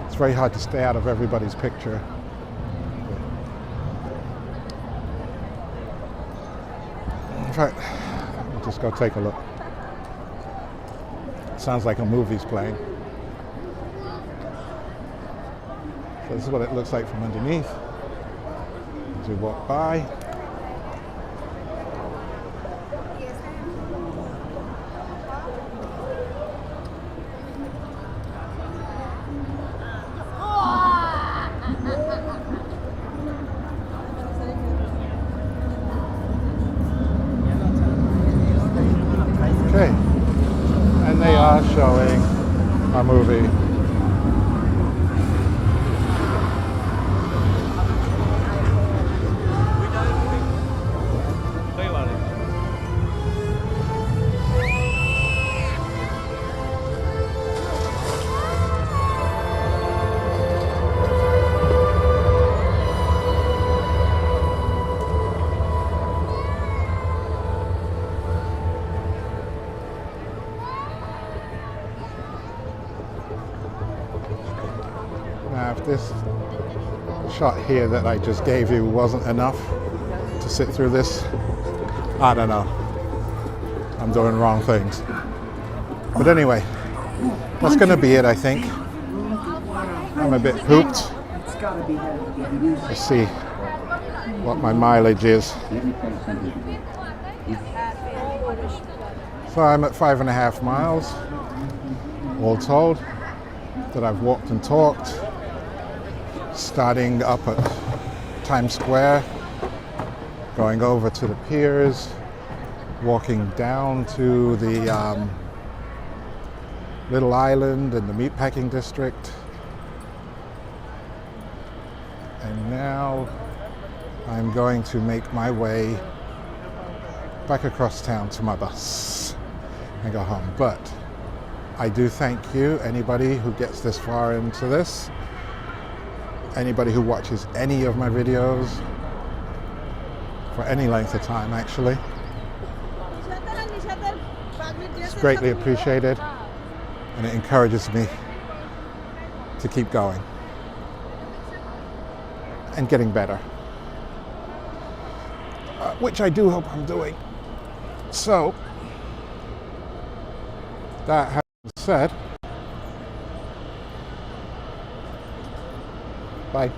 It's very hard to stay out of everybody's picture. In fact, we'll just go take a look. Sounds like a movie's playing. So this is what it looks like from underneath as we walk by. Okay, and they are showing a movie. Now, if this shot here that I just gave you wasn't enough to sit through this, I don't know. I'm doing wrong things. But anyway, that's going to be it, I think. I'm a bit pooped. Let's see what my mileage is. So I'm at 5.5 miles, all told, that I've walked and talked. Starting up at Times Square, going over to the Piers, walking down to the little island in the Meatpacking District, and now I'm going to make my way back across town to my bus and go home. But I do thank you, anybody who gets this far into this, anybody who watches any of my videos for any length of time, actually. It's greatly appreciated, and it encourages me to keep going and getting better, which I do hope I'm doing. So, that having been said, bye.